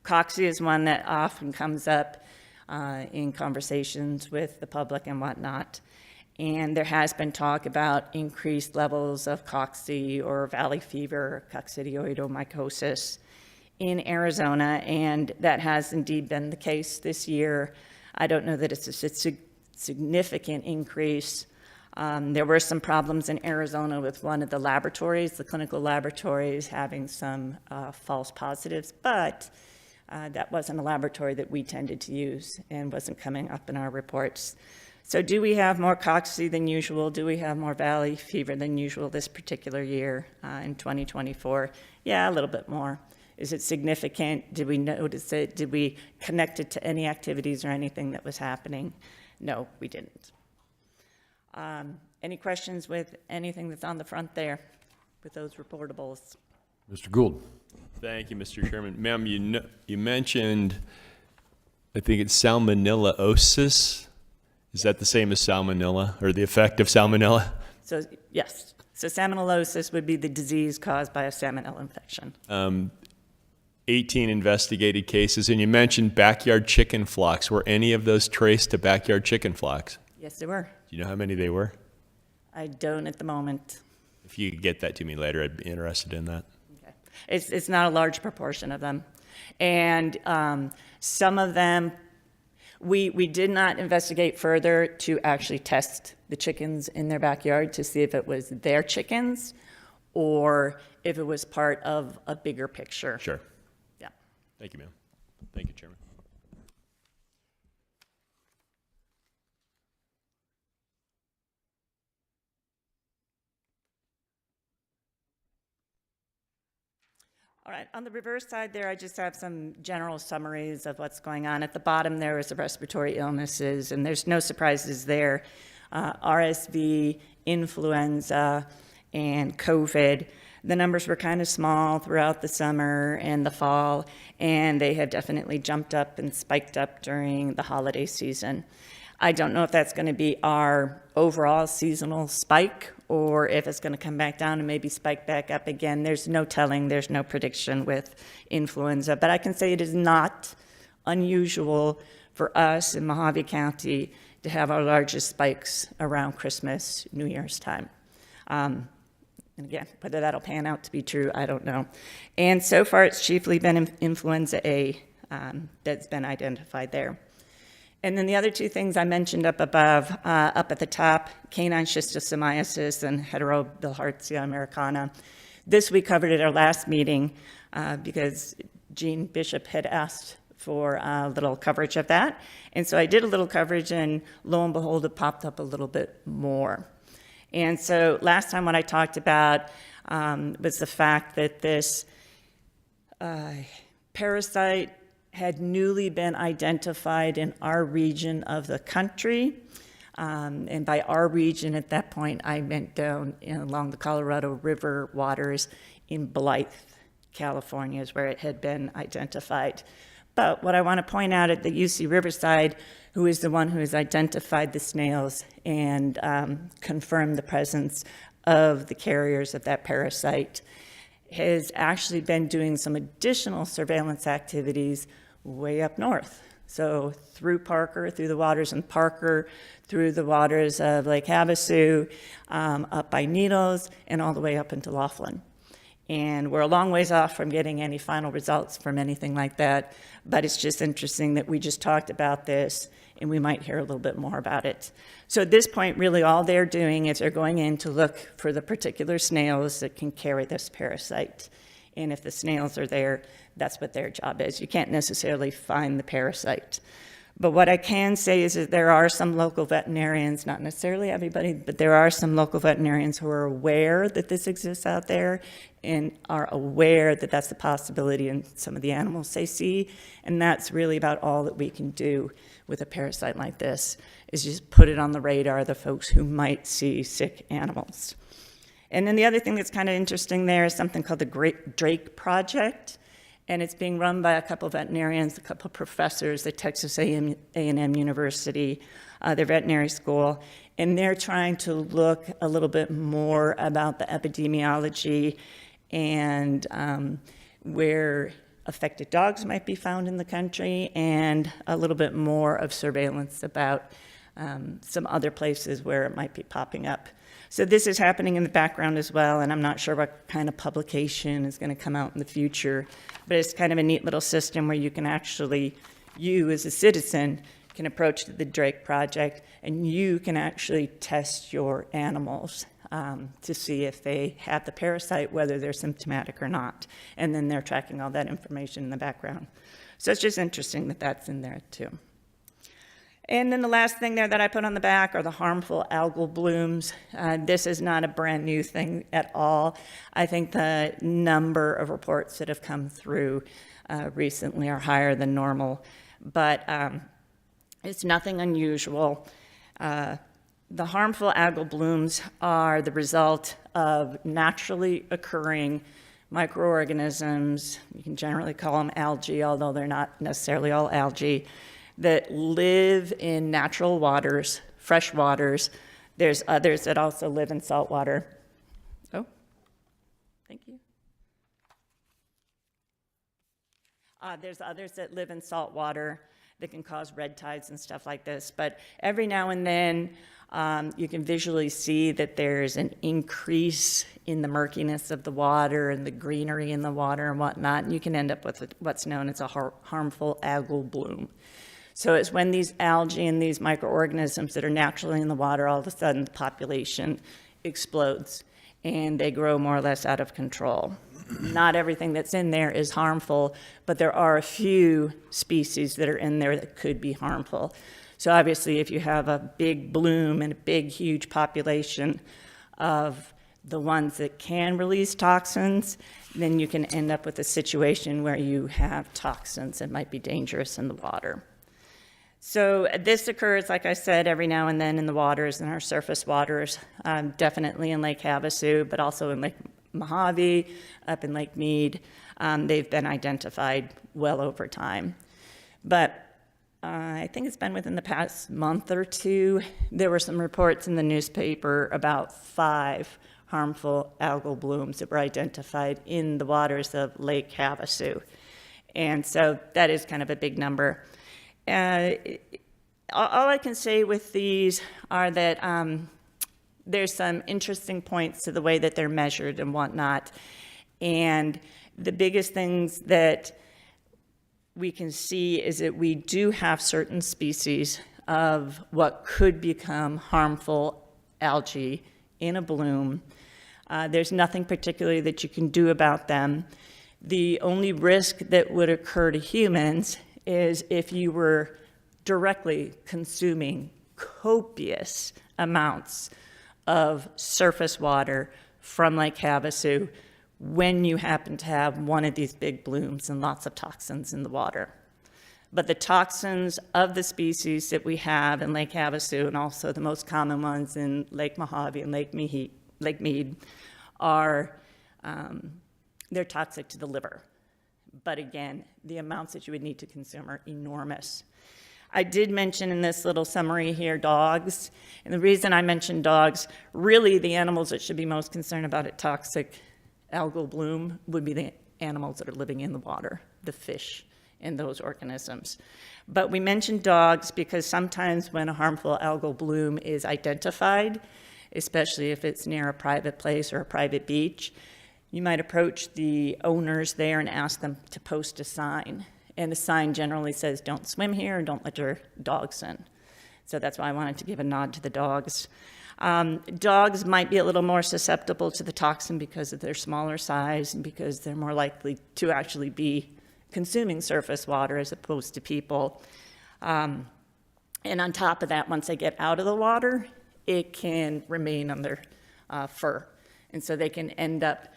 N: Cocci is one that often comes up in conversations with the public and whatnot. And there has been talk about increased levels of cocci or valley fever, coccidioidomycosis in Arizona, and that has indeed been the case this year. I don't know that it's a significant increase. There were some problems in Arizona with one of the laboratories, the clinical laboratories, having some false positives, but that wasn't a laboratory that we tended to use and wasn't coming up in our reports. So do we have more cocci than usual? Do we have more valley fever than usual this particular year in 2024? Yeah, a little bit more. Is it significant? Did we notice it? Did we connect it to any activities or anything that was happening? No, we didn't. Any questions with anything that's on the front there with those reportables?
A: Mr. Gould.
C: Thank you, Mr. Chairman. Ma'am, you mentioned, I think it's salmonellosis. Is that the same as salmonella, or the effect of salmonella?
N: So yes, so salmonellosis would be the disease caused by a salmonella infection.
C: 18 investigated cases, and you mentioned backyard chicken flocks. Were any of those traced to backyard chicken flocks?
N: Yes, there were.
C: Do you know how many they were?
N: I don't at the moment.
C: If you could get that to me later, I'd be interested in that.
N: Okay. It's not a large proportion of them. And some of them, we did not investigate further to actually test the chickens in their backyard to see if it was their chickens or if it was part of a bigger picture.
C: Sure.
N: Yeah.
C: Thank you, ma'am. Thank you, Chairman.
N: All right, on the reverse side there, I just have some general summaries of what's going on. At the bottom there is the respiratory illnesses, and there's no surprises there. RSV, influenza, and COVID. The numbers were kind of small throughout the summer and the fall, and they have definitely jumped up and spiked up during the holiday season. I don't know if that's going to be our overall seasonal spike or if it's going to come back down and maybe spike back up again. There's no telling, there's no prediction with influenza, but I can say it is not unusual for us in Mojave County to have our largest spikes around Christmas, New Year's time. And again, whether that'll pan out to be true, I don't know. And so far, it's chiefly been influenza A that's been identified there. And then the other two things I mentioned up above, up at the top, canine schistosomiasis and Heterobilharzia americana. This we covered at our last meeting because Jean Bishop had asked for a little coverage of that. And so I did a little coverage, and lo and behold, it popped up a little bit more. And so last time what I talked about was the fact that this parasite had newly been identified in our region of the country. And by our region at that point, I meant down along the Colorado River waters in Blythe, California is where it had been identified. But what I want to point out at the UC Riverside, who is the one who has identified the snails and confirmed the presence of the carriers of that parasite, has actually been doing some additional surveillance activities way up north. So through Parker, through the waters in Parker, through the waters of Lake Havasu, up by Needles, and all the way up into Laughlin. And we're a long ways off from getting any final results from anything like that, but it's just interesting that we just talked about this, and we might hear a little bit more about it. So at this point, really all they're doing is they're going in to look for the particular snails that can carry this parasite. And if the snails are there, that's what their job is. You can't necessarily find the parasite. But what I can say is that there are some local veterinarians, not necessarily everybody, but there are some local veterinarians who are aware that this exists out there and are aware that that's a possibility in some of the animals they see. And that's really about all that we can do with a parasite like this, is just put it on the radar of the folks who might see sick animals. And then the other thing that's kind of interesting there is something called the Drake Project. And it's being run by a couple of veterinarians, a couple of professors at Texas A&M University, their veterinary school. And they're trying to look a little bit more about the epidemiology and where affected dogs might be found in the country, and a little bit more of surveillance about some other places where it might be popping up. So this is happening in the background as well, and I'm not sure what kind of publication is going to come out in the future, but it's kind of a neat little system where you can actually, you as a citizen, can approach the Drake Project, and you can actually test your animals to see if they have the parasite, whether they're symptomatic or not. And then they're tracking all that information in the background. So it's just interesting that that's in there too. And then the last thing there that I put on the back are the harmful algal blooms. This is not a brand new thing at all. I think the number of reports that have come through recently are higher than normal, but it's nothing unusual. The harmful algal blooms are the result of naturally occurring microorganisms. You can generally call them algae, although they're not necessarily all algae, that live in natural waters, fresh waters. There's others that also live in salt water. Oh, thank you. There's others that live in salt water that can cause red tides and stuff like this. But every now and then, you can visually see that there's an increase in the murkiness of the water and the greenery in the water and whatnot, and you can end up with what's known as a harmful algal bloom. So it's when these algae and these microorganisms that are naturally in the water, all of a sudden the population explodes and they grow more or less out of control. Not everything that's in there is harmful, but there are a few species that are in there that could be harmful. So obviously if you have a big bloom and a big, huge population of the ones that can release toxins, then you can end up with a situation where you have toxins that might be dangerous in the water. So this occurs, like I said, every now and then in the waters, in our surface waters, definitely in Lake Havasu, but also in Lake Mojave, up in Lake Mead. They've been identified well over time. But I think it's been within the past month or two, there were some reports in the newspaper about 5 harmful algal blooms that were identified in the waters of Lake Havasu. And so that is kind of a big number. All I can say with these are that there's some interesting points to the way that they're measured and whatnot. And the biggest things that we can see is that we do have certain species of what could become harmful algae in a bloom. There's nothing particularly that you can do about them. The only risk that would occur to humans is if you were directly consuming copious amounts of surface water from Lake Havasu when you happen to have one of these big blooms and lots of toxins in the water. But the toxins of the species that we have in Lake Havasu, and also the most common ones in Lake Mojave and Lake Mead, are they're toxic to the liver. But again, the amounts that you would need to consume are enormous. I did mention in this little summary here dogs, and the reason I mentioned dogs, really the animals that should be most concerned about a toxic algal bloom would be the animals that are living in the water, the fish and those organisms. But we mentioned dogs because sometimes when a harmful algal bloom is identified, especially if it's near a private place or a private beach, you might approach the owners there and ask them to post a sign. And the sign generally says, don't swim here, and don't let your dogs in. So that's why I wanted to give a nod to the dogs. Dogs might be a little more susceptible to the toxin because of their smaller size and because they're more likely to actually be consuming surface water as opposed to people. And on top of that, once they get out of the water, it can remain on their fur. And so they can end up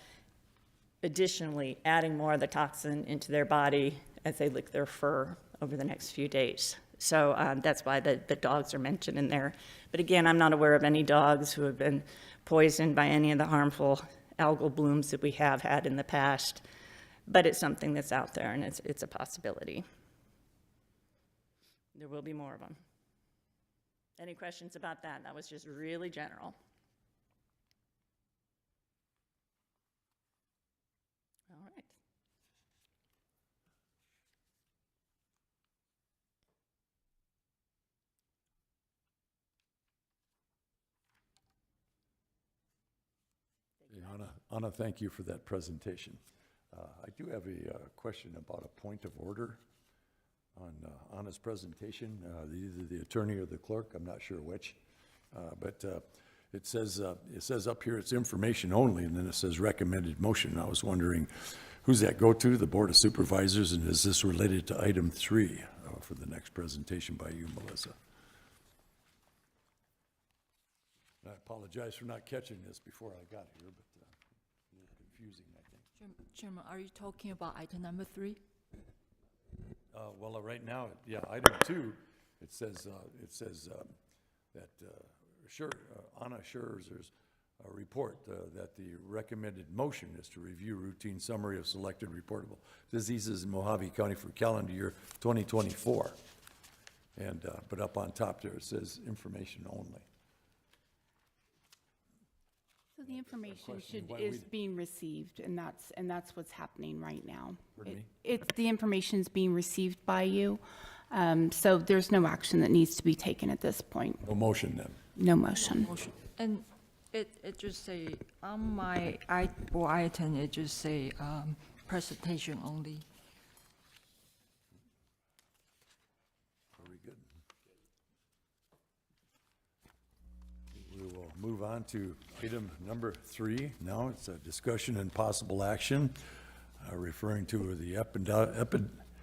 N: additionally adding more of the toxin into their body as they lick their fur over the next few days. So that's why the dogs are mentioned in there. But again, I'm not aware of any dogs who have been poisoned by any of the harmful algal blooms that we have had in the past. But it's something that's out there, and it's a possibility. There will be more of them. Any questions about that? That was just really general. All right.
A: Anna, thank you for that presentation. I do have a question about a point of order on Anna's presentation, either the attorney or the clerk, I'm not sure which. But it says up here it's information only, and then it says recommended motion. I was wondering, who's that go to? The Board of Supervisors, and is this related to item 3 for the next presentation by you, Melissa? I apologize for not catching this before I got here, but a little confusing, I think.
O: Chairman, are you talking about item number 3?
A: Well, right now, yeah, item 2, it says that Anna Scherzer's report that the recommended motion is to review routine summary of selected reportable diseases in Mojave County for calendar year 2024. And but up on top there, it says information only.
E: So the information
A: question, why
E: is
A: we-
E: being received, and that's what's happening right now.
A: Pardon me?
E: It's the information's being received by you, so there's no action that needs to be taken at this point.
A: No motion then.
E: No motion.
O: And it just say, on my item, it just say presentation only.
A: Very good. We will move on to item number 3. Now it's a discussion and possible action referring to the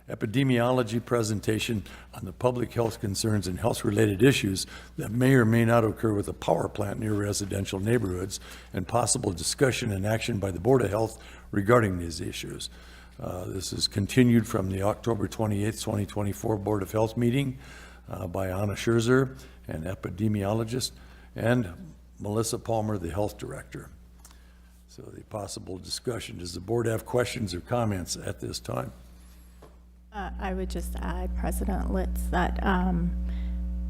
A: epidemiology presentation on the public health concerns and health-related issues that may or may not occur with a power plant near residential neighborhoods, and possible discussion and action by the Board of Health regarding these issues. This is continued from the October 28th, 2024 Board of Health meeting by Anna Scherzer, an epidemiologist, and Melissa Palmer, the health director. So the possible discussion, does the board have questions or comments at this time?
M: I would just add, President Litz, that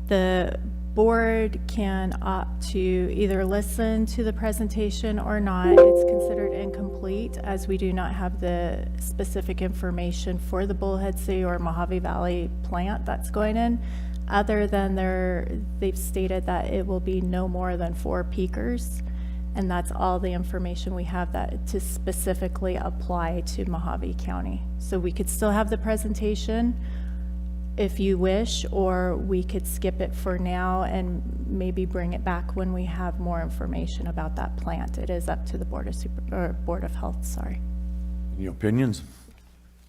M: the board can opt to either listen to the presentation or not. It's considered incomplete, as we do not have the specific information for the Bullhead City or Mojave Valley plant that's going in, other than they've stated that it will be no more than 4 peakers. And that's all the information we have that to specifically apply to Mojave County. So we could still have the presentation if you wish, or we could skip it for now and maybe bring it back when we have more information about that plant. It is up to the Board of Health, sorry.
A: Any opinions?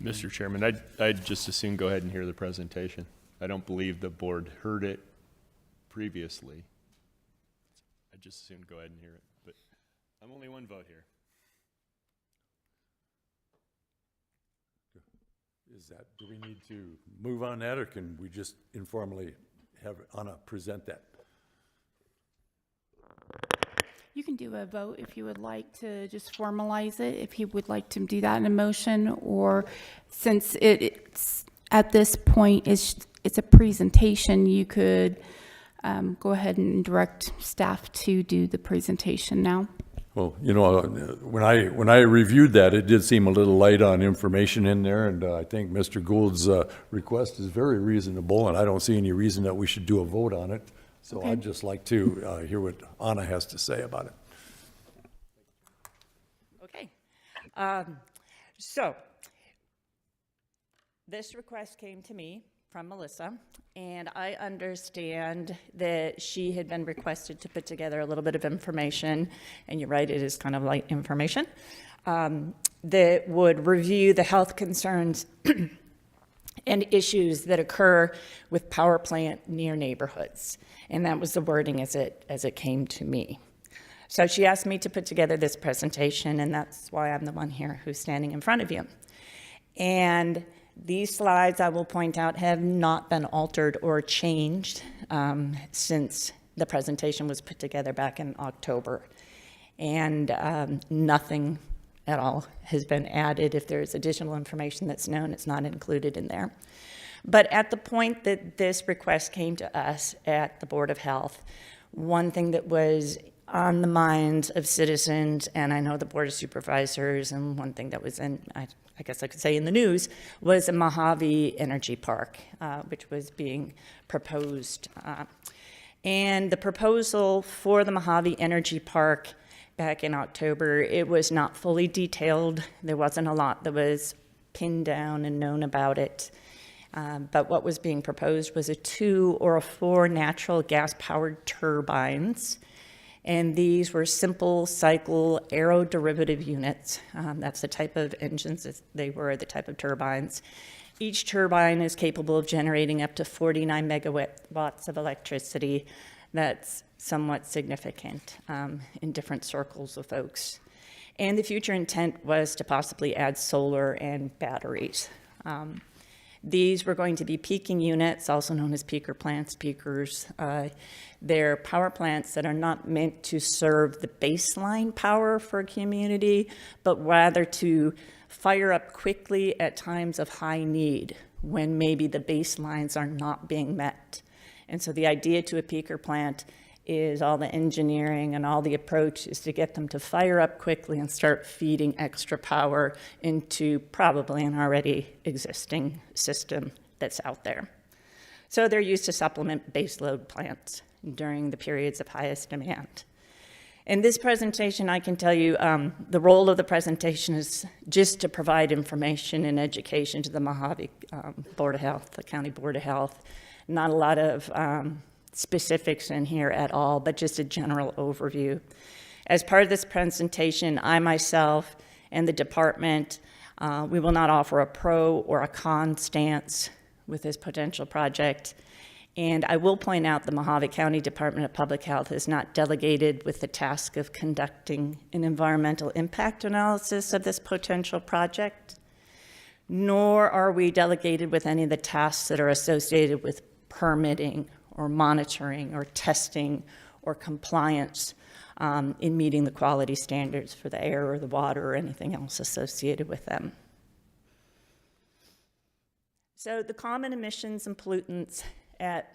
C: Mr. Chairman, I'd just as soon go ahead and hear the presentation. I don't believe the board heard it previously. I'd just as soon go ahead and hear it, but I'm only one vote here.
A: Do we need to move on that, or can we just informally have Anna present that?
E: You can do a vote if you would like to just formalize it, if you would like to do that in a motion, or since it's at this point, it's a presentation, you could go ahead and direct staff to do the presentation now.
A: Well, you know, when I reviewed that, it did seem a little light on information in there, and I think Mr. Gould's request is very reasonable, and I don't see any reason that we should do a vote on it. So
E: Okay.
A: I'd just like to hear what Anna has to say about it.
N: Okay. So, this request came to me from Melissa, and I understand that she had been requested to put together a little bit of information, and you're right, it is kind of light information, that would review the health concerns and issues that occur with power plant near neighborhoods. And that was the wording as it came to me. So she asked me to put together this presentation, and that's why I'm the one here who's standing in front of you. And these slides, I will point out, have not been altered or changed since the presentation was put together back in October. And nothing at all has been added. If there's additional information that's known, it's not included in there. But at the point that this request came to us at the Board of Health, one thing that was on the minds of citizens, and I know the Board of Supervisors, and one thing that was in, I guess I could say in the news, was a Mojave Energy Park, which was being proposed. And the proposal for the Mojave Energy Park back in October, it was not fully detailed. There wasn't a lot that was pinned down and known about it. But what was being proposed was a 2 or a 4 natural gas-powered turbines. And these were simple cycle aeroderivative units. That's the type of engines, they were the type of turbines. Each turbine is capable of generating up to 49 megawatts of electricity. That's somewhat significant in different circles of folks. And the future intent was to possibly add solar and batteries. These were going to be peaking units, also known as peaker plants, peakers. They're power plants that are not meant to serve the baseline power for a community, but rather to fire up quickly at times of high need when maybe the baselines are not being met. And so the idea to a peaker plant is all the engineering and all the approach is to get them to fire up quickly and start feeding extra power into probably an already existing system that's out there. So they're used to supplement baseload plants during the periods of highest demand. In this presentation, I can tell you the role of the presentation is just to provide information and education to the Mojave Board of Health, the County Board of Health. Not a lot of specifics in here at all, but just a general overview. As part of this presentation, I myself and the department, we will not offer a pro or a con stance with this potential project. And I will point out the Mojave County Department of Public Health is not delegated with the task of conducting an environmental impact analysis of this potential project, nor are we delegated with any of the tasks that are associated with permitting or monitoring or testing or compliance in meeting the quality standards for the air or the water or anything else associated with them. So the common emissions and pollutants at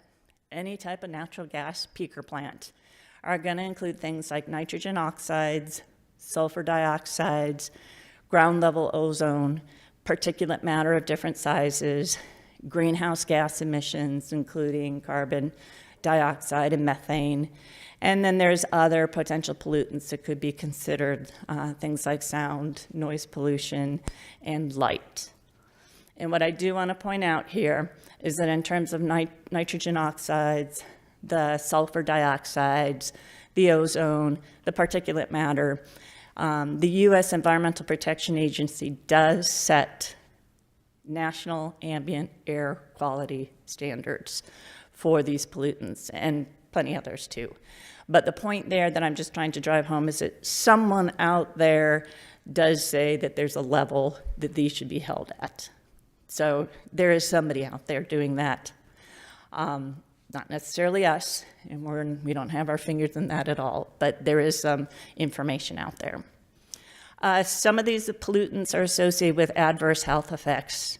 N: any type of natural gas peaker plant are going to include things like nitrogen oxides, sulfur dioxides, ground level ozone, particulate matter of different sizes, greenhouse gas emissions, including carbon dioxide and methane. And then there's other potential pollutants that could be considered, things like sound, noise pollution, and light. And what I do want to point out here is that in terms of nitrogen oxides, the sulfur dioxides, the ozone, the particulate matter, the U.S. Environmental Protection Agency does set national ambient air quality standards for these pollutants, and plenty others too. But the point there that I'm just trying to drive home is that someone out there does say that there's a level that these should be held at. So there is somebody out there doing that. Not necessarily us, and we don't have our fingers in that at all, but there is some information out there. Some of these pollutants are associated with adverse health effects,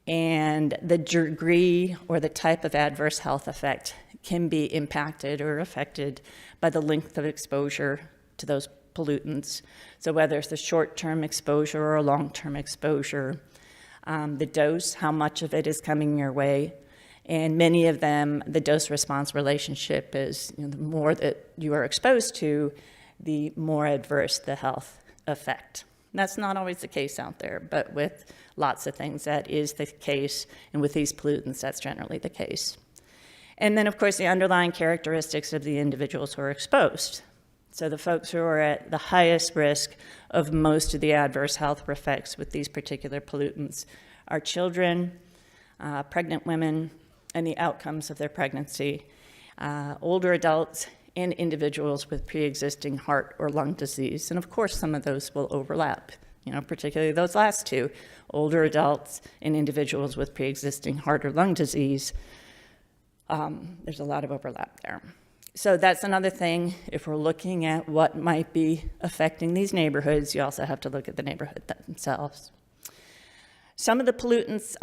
N: and the degree or the type of adverse health effect can be impacted or affected by the length of exposure to those pollutants. So whether it's a short-term exposure or a long-term exposure, the dose, how much of it is coming your way, and many of them, the dose-response relationship is, the more that you are exposed to, the more adverse the health effect. That's not always the case out there, but with lots of things, that is the case, and with these pollutants, that's generally the case. And then, of course, the underlying characteristics of the individuals who are exposed. So the folks who are at the highest risk of most of the adverse health effects with these particular pollutants are children, pregnant women, and the outcomes of their pregnancy, older adults, and individuals with pre-existing heart or lung disease. And of course, some of those will overlap, particularly those last two, older adults and individuals with pre-existing heart or lung disease. There's a lot of overlap there. So that's another thing. If we're looking at what might be affecting these neighborhoods, you also have to look at the neighborhood themselves. Some of the pollutants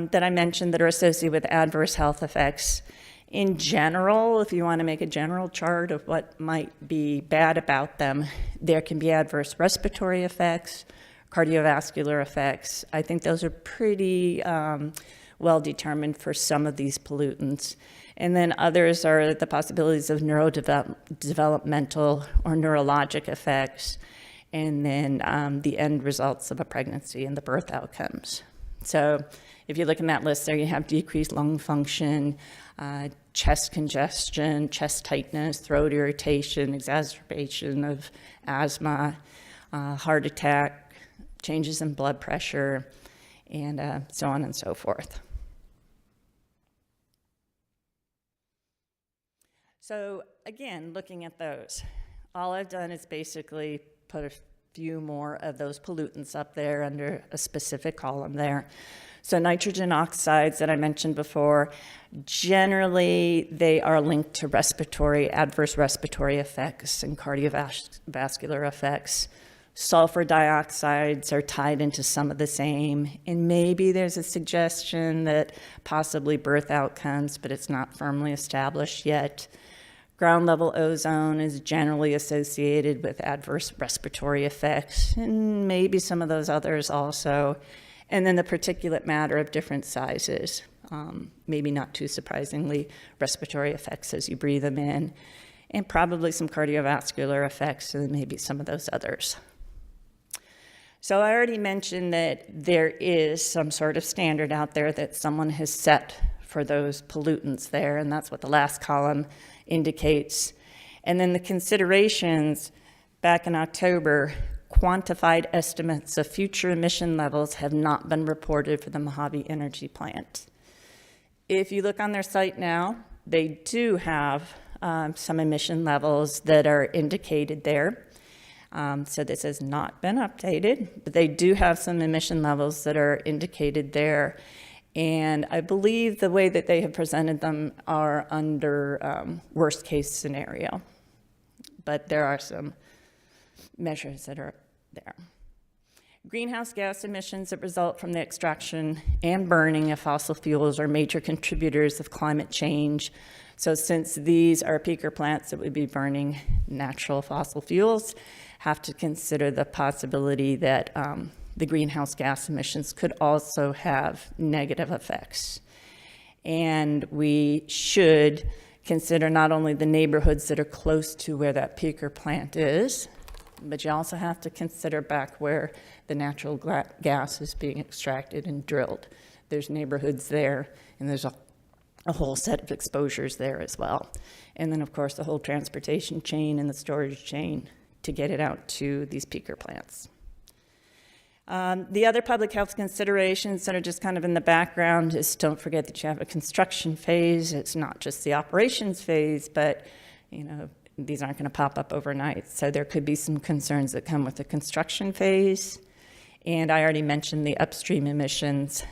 N: that I mentioned that are associated with adverse health effects, in general, if you want to make a general chart of what might be bad about them, there can be adverse respiratory effects, cardiovascular effects. I think those are pretty well determined for some of these pollutants. And then others are the possibilities of neurodevelopmental or neurologic effects, and then the end results of a pregnancy and the birth outcomes. So if you look in that list there, you have decreased lung function, chest congestion, chest tightness, throat irritation, exacerbation of asthma, heart attack, changes in blood pressure, and so on and so forth. So again, looking at those, all I've done is basically put a few more of those pollutants up there under a specific column there. So nitrogen oxides that I mentioned before, generally they are linked to adverse respiratory effects and cardiovascular effects. Sulfur dioxides are tied into some of the same, and maybe there's a suggestion that possibly birth outcomes, but it's not firmly established yet. Ground level ozone is generally associated with adverse respiratory effects, and maybe some of those others also. And then the particulate matter of different sizes, maybe not too surprisingly, respiratory effects as you breathe them in, and probably some cardiovascular effects, and maybe some of those others. So I already mentioned that there is some sort of standard out there that someone has set for those pollutants there, and that's what the last column indicates. And then the considerations back in October, quantified estimates of future emission levels have not been reported for the Mojave Energy Plant. If you look on their site now, they do have some emission levels that are indicated there. So this has not been updated, but they do have some emission levels that are indicated there. And I believe the way that they have presented them are under worst case scenario, but there are some measures that are there. Greenhouse gas emissions that result from the extraction and burning of fossil fuels are major contributors of climate change. So since these are peaker plants that would be burning natural fossil fuels, have to consider the possibility that the greenhouse gas emissions could also have negative effects. And we should consider not only the neighborhoods that are close to where that peaker plant is, but you also have to consider back where the natural gas is being extracted and drilled. There's neighborhoods there, and there's a whole set of exposures there as well. And then, of course, the whole transportation chain and the storage chain to get it out to these peaker plants. The other public health considerations that are just kind of in the background is don't forget that you have a construction phase. It's not just the operations phase, but these aren't going to pop up overnight. So there could be some concerns that come with the construction phase. And I already mentioned the upstream emissions,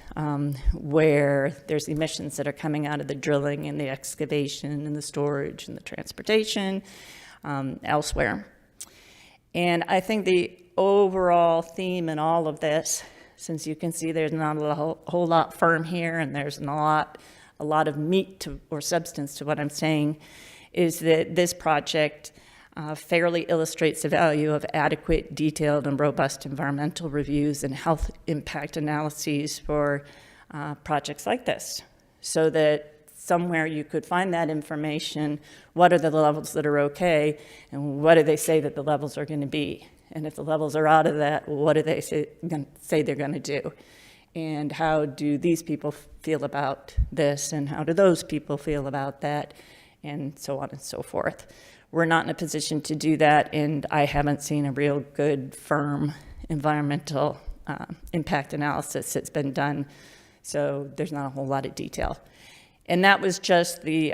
N: where there's emissions that are coming out of the drilling and the excavation and the storage and the transportation elsewhere. And I think the overall theme in all of this, since you can see there's not a whole lot firm here and there's a lot of meat or substance to what I'm saying, is that this project fairly illustrates the value of adequate, detailed, and robust environmental reviews and health impact analyses for projects like this, so that somewhere you could find that information, what are the levels that are okay, and what do they say that the levels are going to be? And if the levels are out of that, what do they say they're going to do? And how do these people feel about this? And how do those people feel about that? And so on and so forth. We're not in a position to do that, and I haven't seen a real good, firm environmental impact analysis that's been done, so there's not a whole lot of detail. And that was just the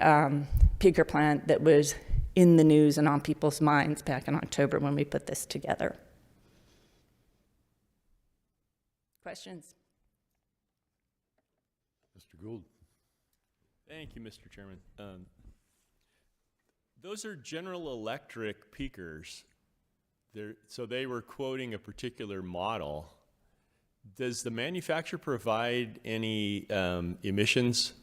N: peaker plant that was in the news and on people's minds back in October when we put this together. Questions?
A: Mr. Gould.
C: Thank you, Mr. Chairman. Those are General Electric peakers. So they were quoting a particular model. Does the manufacturer provide any emissions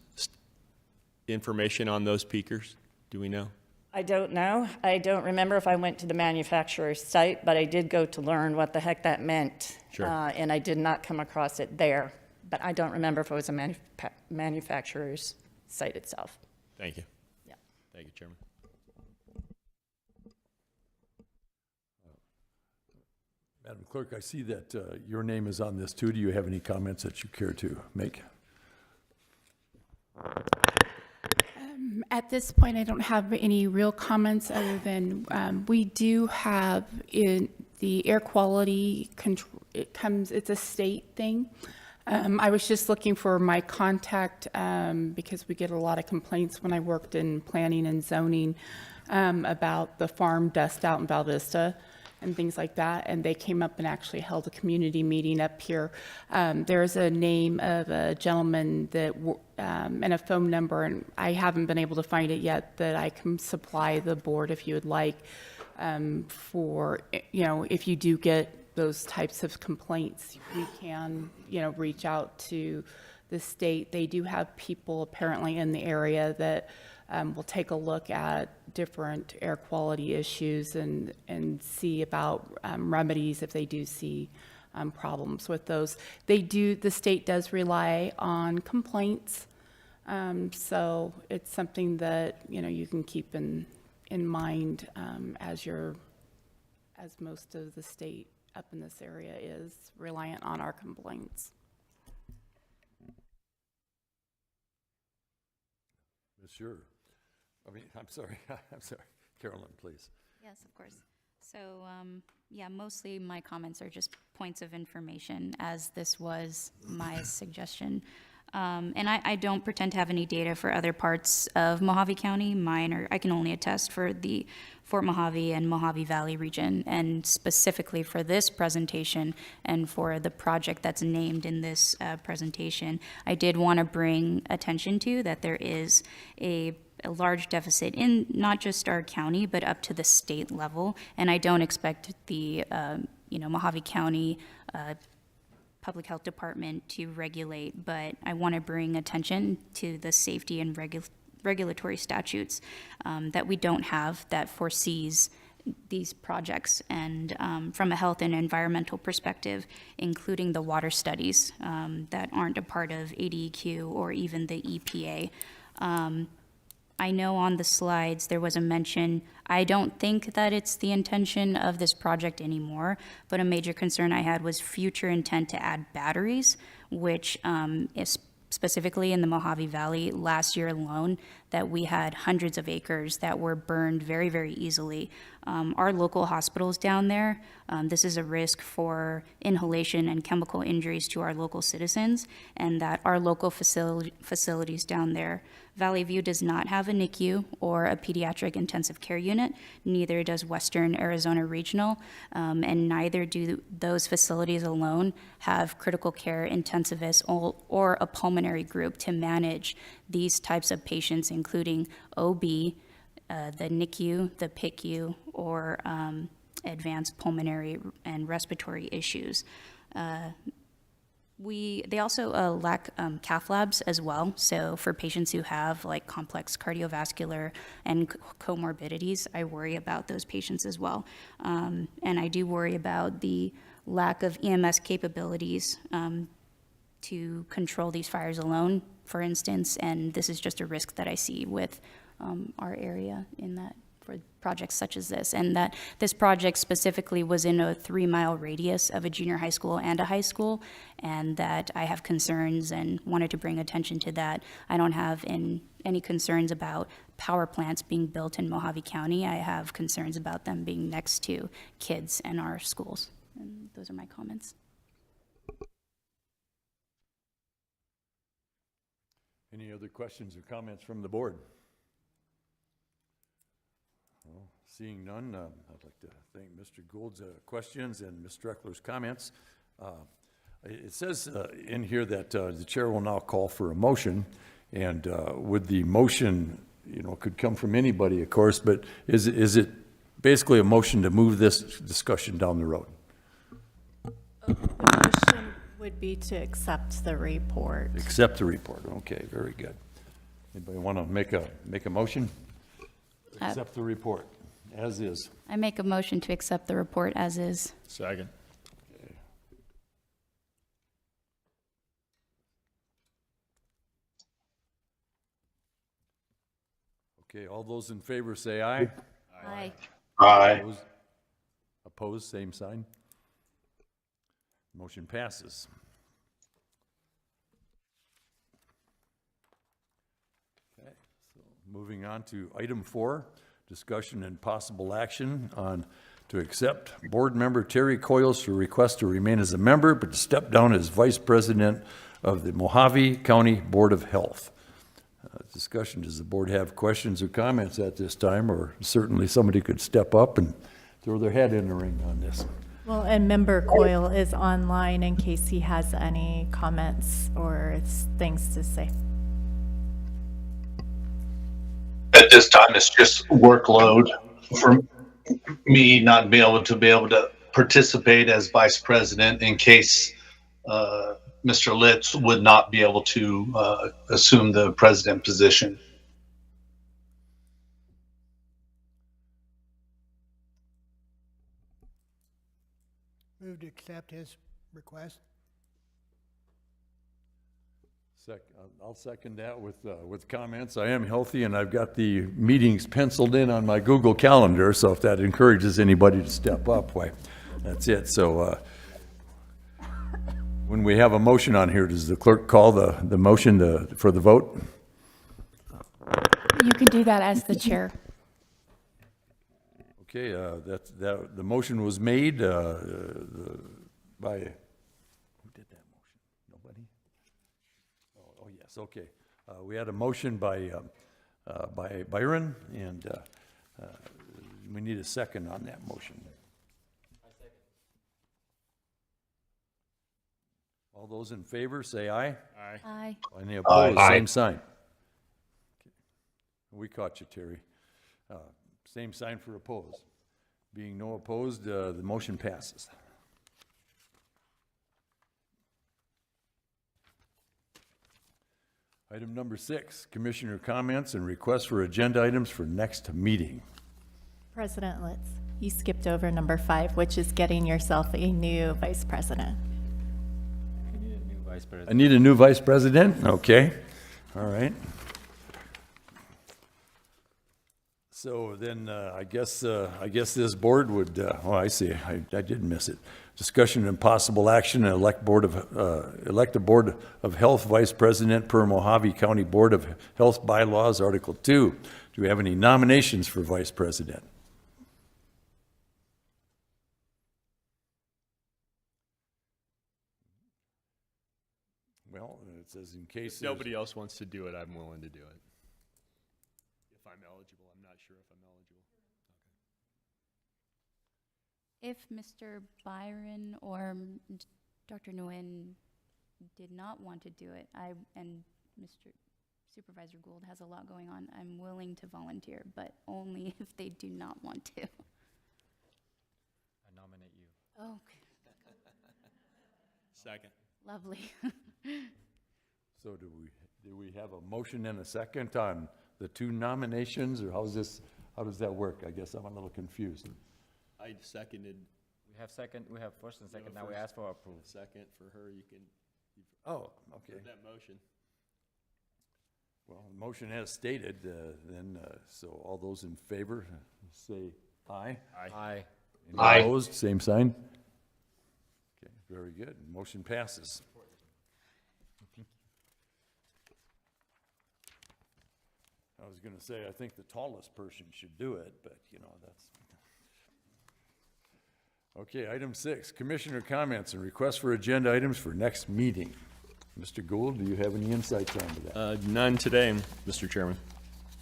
C: information on those peakers? Do we know?
N: I don't know. I don't remember if I went to the manufacturer's site, but I did go to learn what the heck that meant.
C: Sure.
N: And I did not come across it there. But I don't remember if it was a manufacturer's site itself.
C: Thank you.
N: Yeah.
C: Thank you, Chairman.
A: Madam Clerk, I see that your name is on this too. Do you have any comments that you care to make?
B: At this point, I don't have any real comments other than we do have in the air quality control, it's a state thing. I was just looking for my contact because we get a lot of complaints when I worked in planning and zoning about the farm dust out in Val Vista and things like that. And they came up and actually held a community meeting up here. There's a name of a gentleman that and a phone number, and I haven't been able to find it yet, that I can supply the board if you would like for, if you do get those types of complaints, we can, reach out to the state. They do have people apparently in the area that will take a look at different air quality issues and see about remedies if they do see problems with those. The state does rely on complaints. So it's something that, you can keep in mind as most of the state up in this area is reliant on our complaints.
A: Sure. I'm sorry. Carolyn, please.
J: Yes, of course. So, mostly my comments are just points of information, as this was my suggestion. And I don't pretend to have any data for other parts of Mojave County. I can only attest for the Fort Mojave and Mojave Valley region, and specifically for this presentation and for the project that's named in this presentation. I did want to bring attention to that there is a large deficit in not just our county, but up to the state level. And I don't expect the, Mojave County Public Health Department to regulate, but I want to bring attention to the safety and regulatory statutes that we don't have that foresees these projects. And from a health and environmental perspective, including the water studies that aren't a part of ADEQ or even the EPA. I know on the slides there was a mention, I don't think that it's the intention of this project anymore, but a major concern I had was future intent to add batteries, which is specifically in the Mojave Valley last year alone, that we had hundreds of acres that were burned very, very easily. Our local hospitals down there, this is a risk for inhalation and chemical injuries to our local citizens, and that our local facilities down there, Valley View does not have a NICU or a pediatric intensive care unit, neither does Western Arizona Regional, and neither do those facilities alone have critical care intensivists or a pulmonary group to manage these types of patients, including OB, the NICU, the PICU, or advanced pulmonary and respiratory issues. They also lack cath labs as well. So for patients who have like complex cardiovascular and comorbidities, I worry about those patients as well. And I do worry about the lack of EMS capabilities to control these fires alone, for instance. And this is just a risk that I see with our area in that for projects such as this, and that this project specifically was in a 3-mile radius of a junior high school and a high school, and that I have concerns and wanted to bring attention to that. I don't have any concerns about power plants being built in Mojave County. I have concerns about them being next to kids and our schools. And those are my comments.
A: Any other questions or comments from the board? Well, seeing none, I'd like to thank Mr. Gould's questions and Ms. Streckler's comments. It says in here that the chair will now call for a motion, and with the motion, could come from anybody, of course, but is it basically a motion to move this discussion down the road?
M: The motion would be to accept the report.
A: Accept the report. Okay, very good. Anybody want to make a motion? Accept the report as is.
J: I make a motion to accept the report as is.
C: Second.
A: Okay, all those in favor say aye.
J: Aye.
P: Aye.
A: Opposed, same sign. Motion passes. Okay, so moving on to item 4, discussion and possible action on to accept board member Terry Coyle's request to remain as a member, but to step down as vice president of the Mojave County Board of Health. Discussion, does the board have questions or comments at this time, or certainly somebody could step up and throw their head in the ring on this?
M: Well, and Member Coyle is online in case he has any comments or things to say.
P: At this time, it's just workload for me not being able to participate as vice president in case Mr. Litz would not be able to assume the president position.
Q: Move to accept his request.
A: I'll second that with comments. I am healthy and I've got the meetings penciled in on my Google Calendar, so if that encourages anybody to step up, why, that's it. So when we have a motion on here, does the clerk call the motion for the vote?
B: You can do that as the chair.
A: Okay, the motion was made by, who did that motion? Nobody? Oh yes, okay. We had a motion by Byron, and we need a second on that motion. All those in favor, say aye.
C: Aye.
J: Aye.
A: Any opposed,
P: Aye.
A: same sign. Okay. We caught you, Terry. Same sign for opposed. Being no opposed, the motion passes. Item number 6, commissioner comments and requests for agenda items for next meeting.
M: President Litz, you skipped over number 5, which is getting yourself a new vice president.
I: We need a new vice president.
A: I need a new vice president? Okay, all right. So then, I guess this board would, I see, I did miss it. Discussion and possible action, elect a Board of Health Vice President per Mojave County Board of Health Bylaws, Article 2. Do we have any nominations for Vice President? Well, it says in case
C: If nobody else wants to do it, I'm willing to do it. If I'm eligible, I'm not sure if I'm eligible.
J: If Mr. Byron or Dr. Nguyen did not want to do it, and Mr. Supervisor Gould has a lot going on, I'm willing to volunteer, but only if they do not want to.
I: I nominate you.
J: Oh,
C: Second.
J: lovely.
A: So do we have a motion and a second on the 2 nominations, or how does that work? I guess I'm a little confused.
C: I seconded.
I: We have first and second, now we ask for approval.
C: Second for her, you can.
A: Oh, okay.
C: That motion.
A: Well, the motion as stated, then, so all those in favor, say aye.
C: Aye.
A: Any
P: Aye.
A: opposed, same sign? Okay, very good. Motion passes. I was gonna say, I think the tallest person should do it, but, you know, that's. Okay, item 6, commissioner comments and requests for agenda items for next meeting. Mr. Gould, do you have any insights onto that?
C: None today, Mr. Chairman.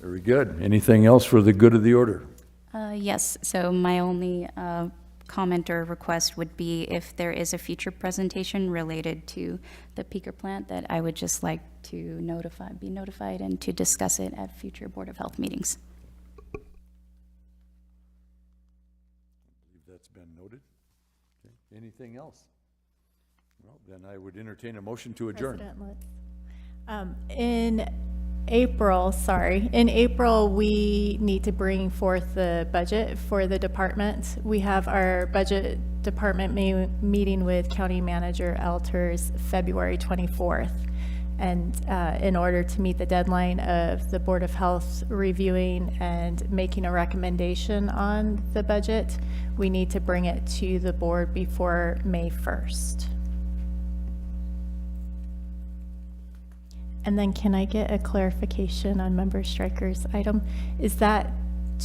A: Very good. Anything else for the good of the order?
J: Yes, so my only comment or request would be if there is a future presentation related to the peaker plant, that I would just like to be notified and to discuss it at future Board of Health meetings.
A: I believe that's been noted. Okay. Anything else? Well, then I would entertain a motion to adjourn.
M: President Litz. In April, we need to bring forth the budget for the department. We have our budget department meeting with County Manager Alters February 24th. And in order to meet the deadline of the Board of Health reviewing and making a recommendation on the budget, we need to bring it to the board before May 1st. And then can I get a clarification on Member Stryker's item? Is that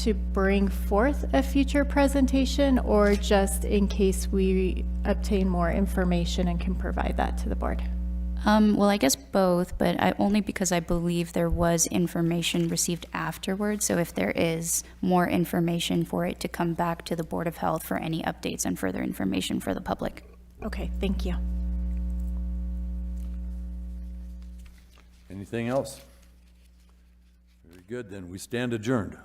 M: to bring forth a future presentation or just in case we obtain more information and can provide that to the board?
J: Well, I guess both, but only because I believe there was information received afterwards. So if there is more information for it to come back to the Board of Health for any updates and further information for the public.
M: Okay, thank you.
A: Anything else? Very good, then we stand adjourned.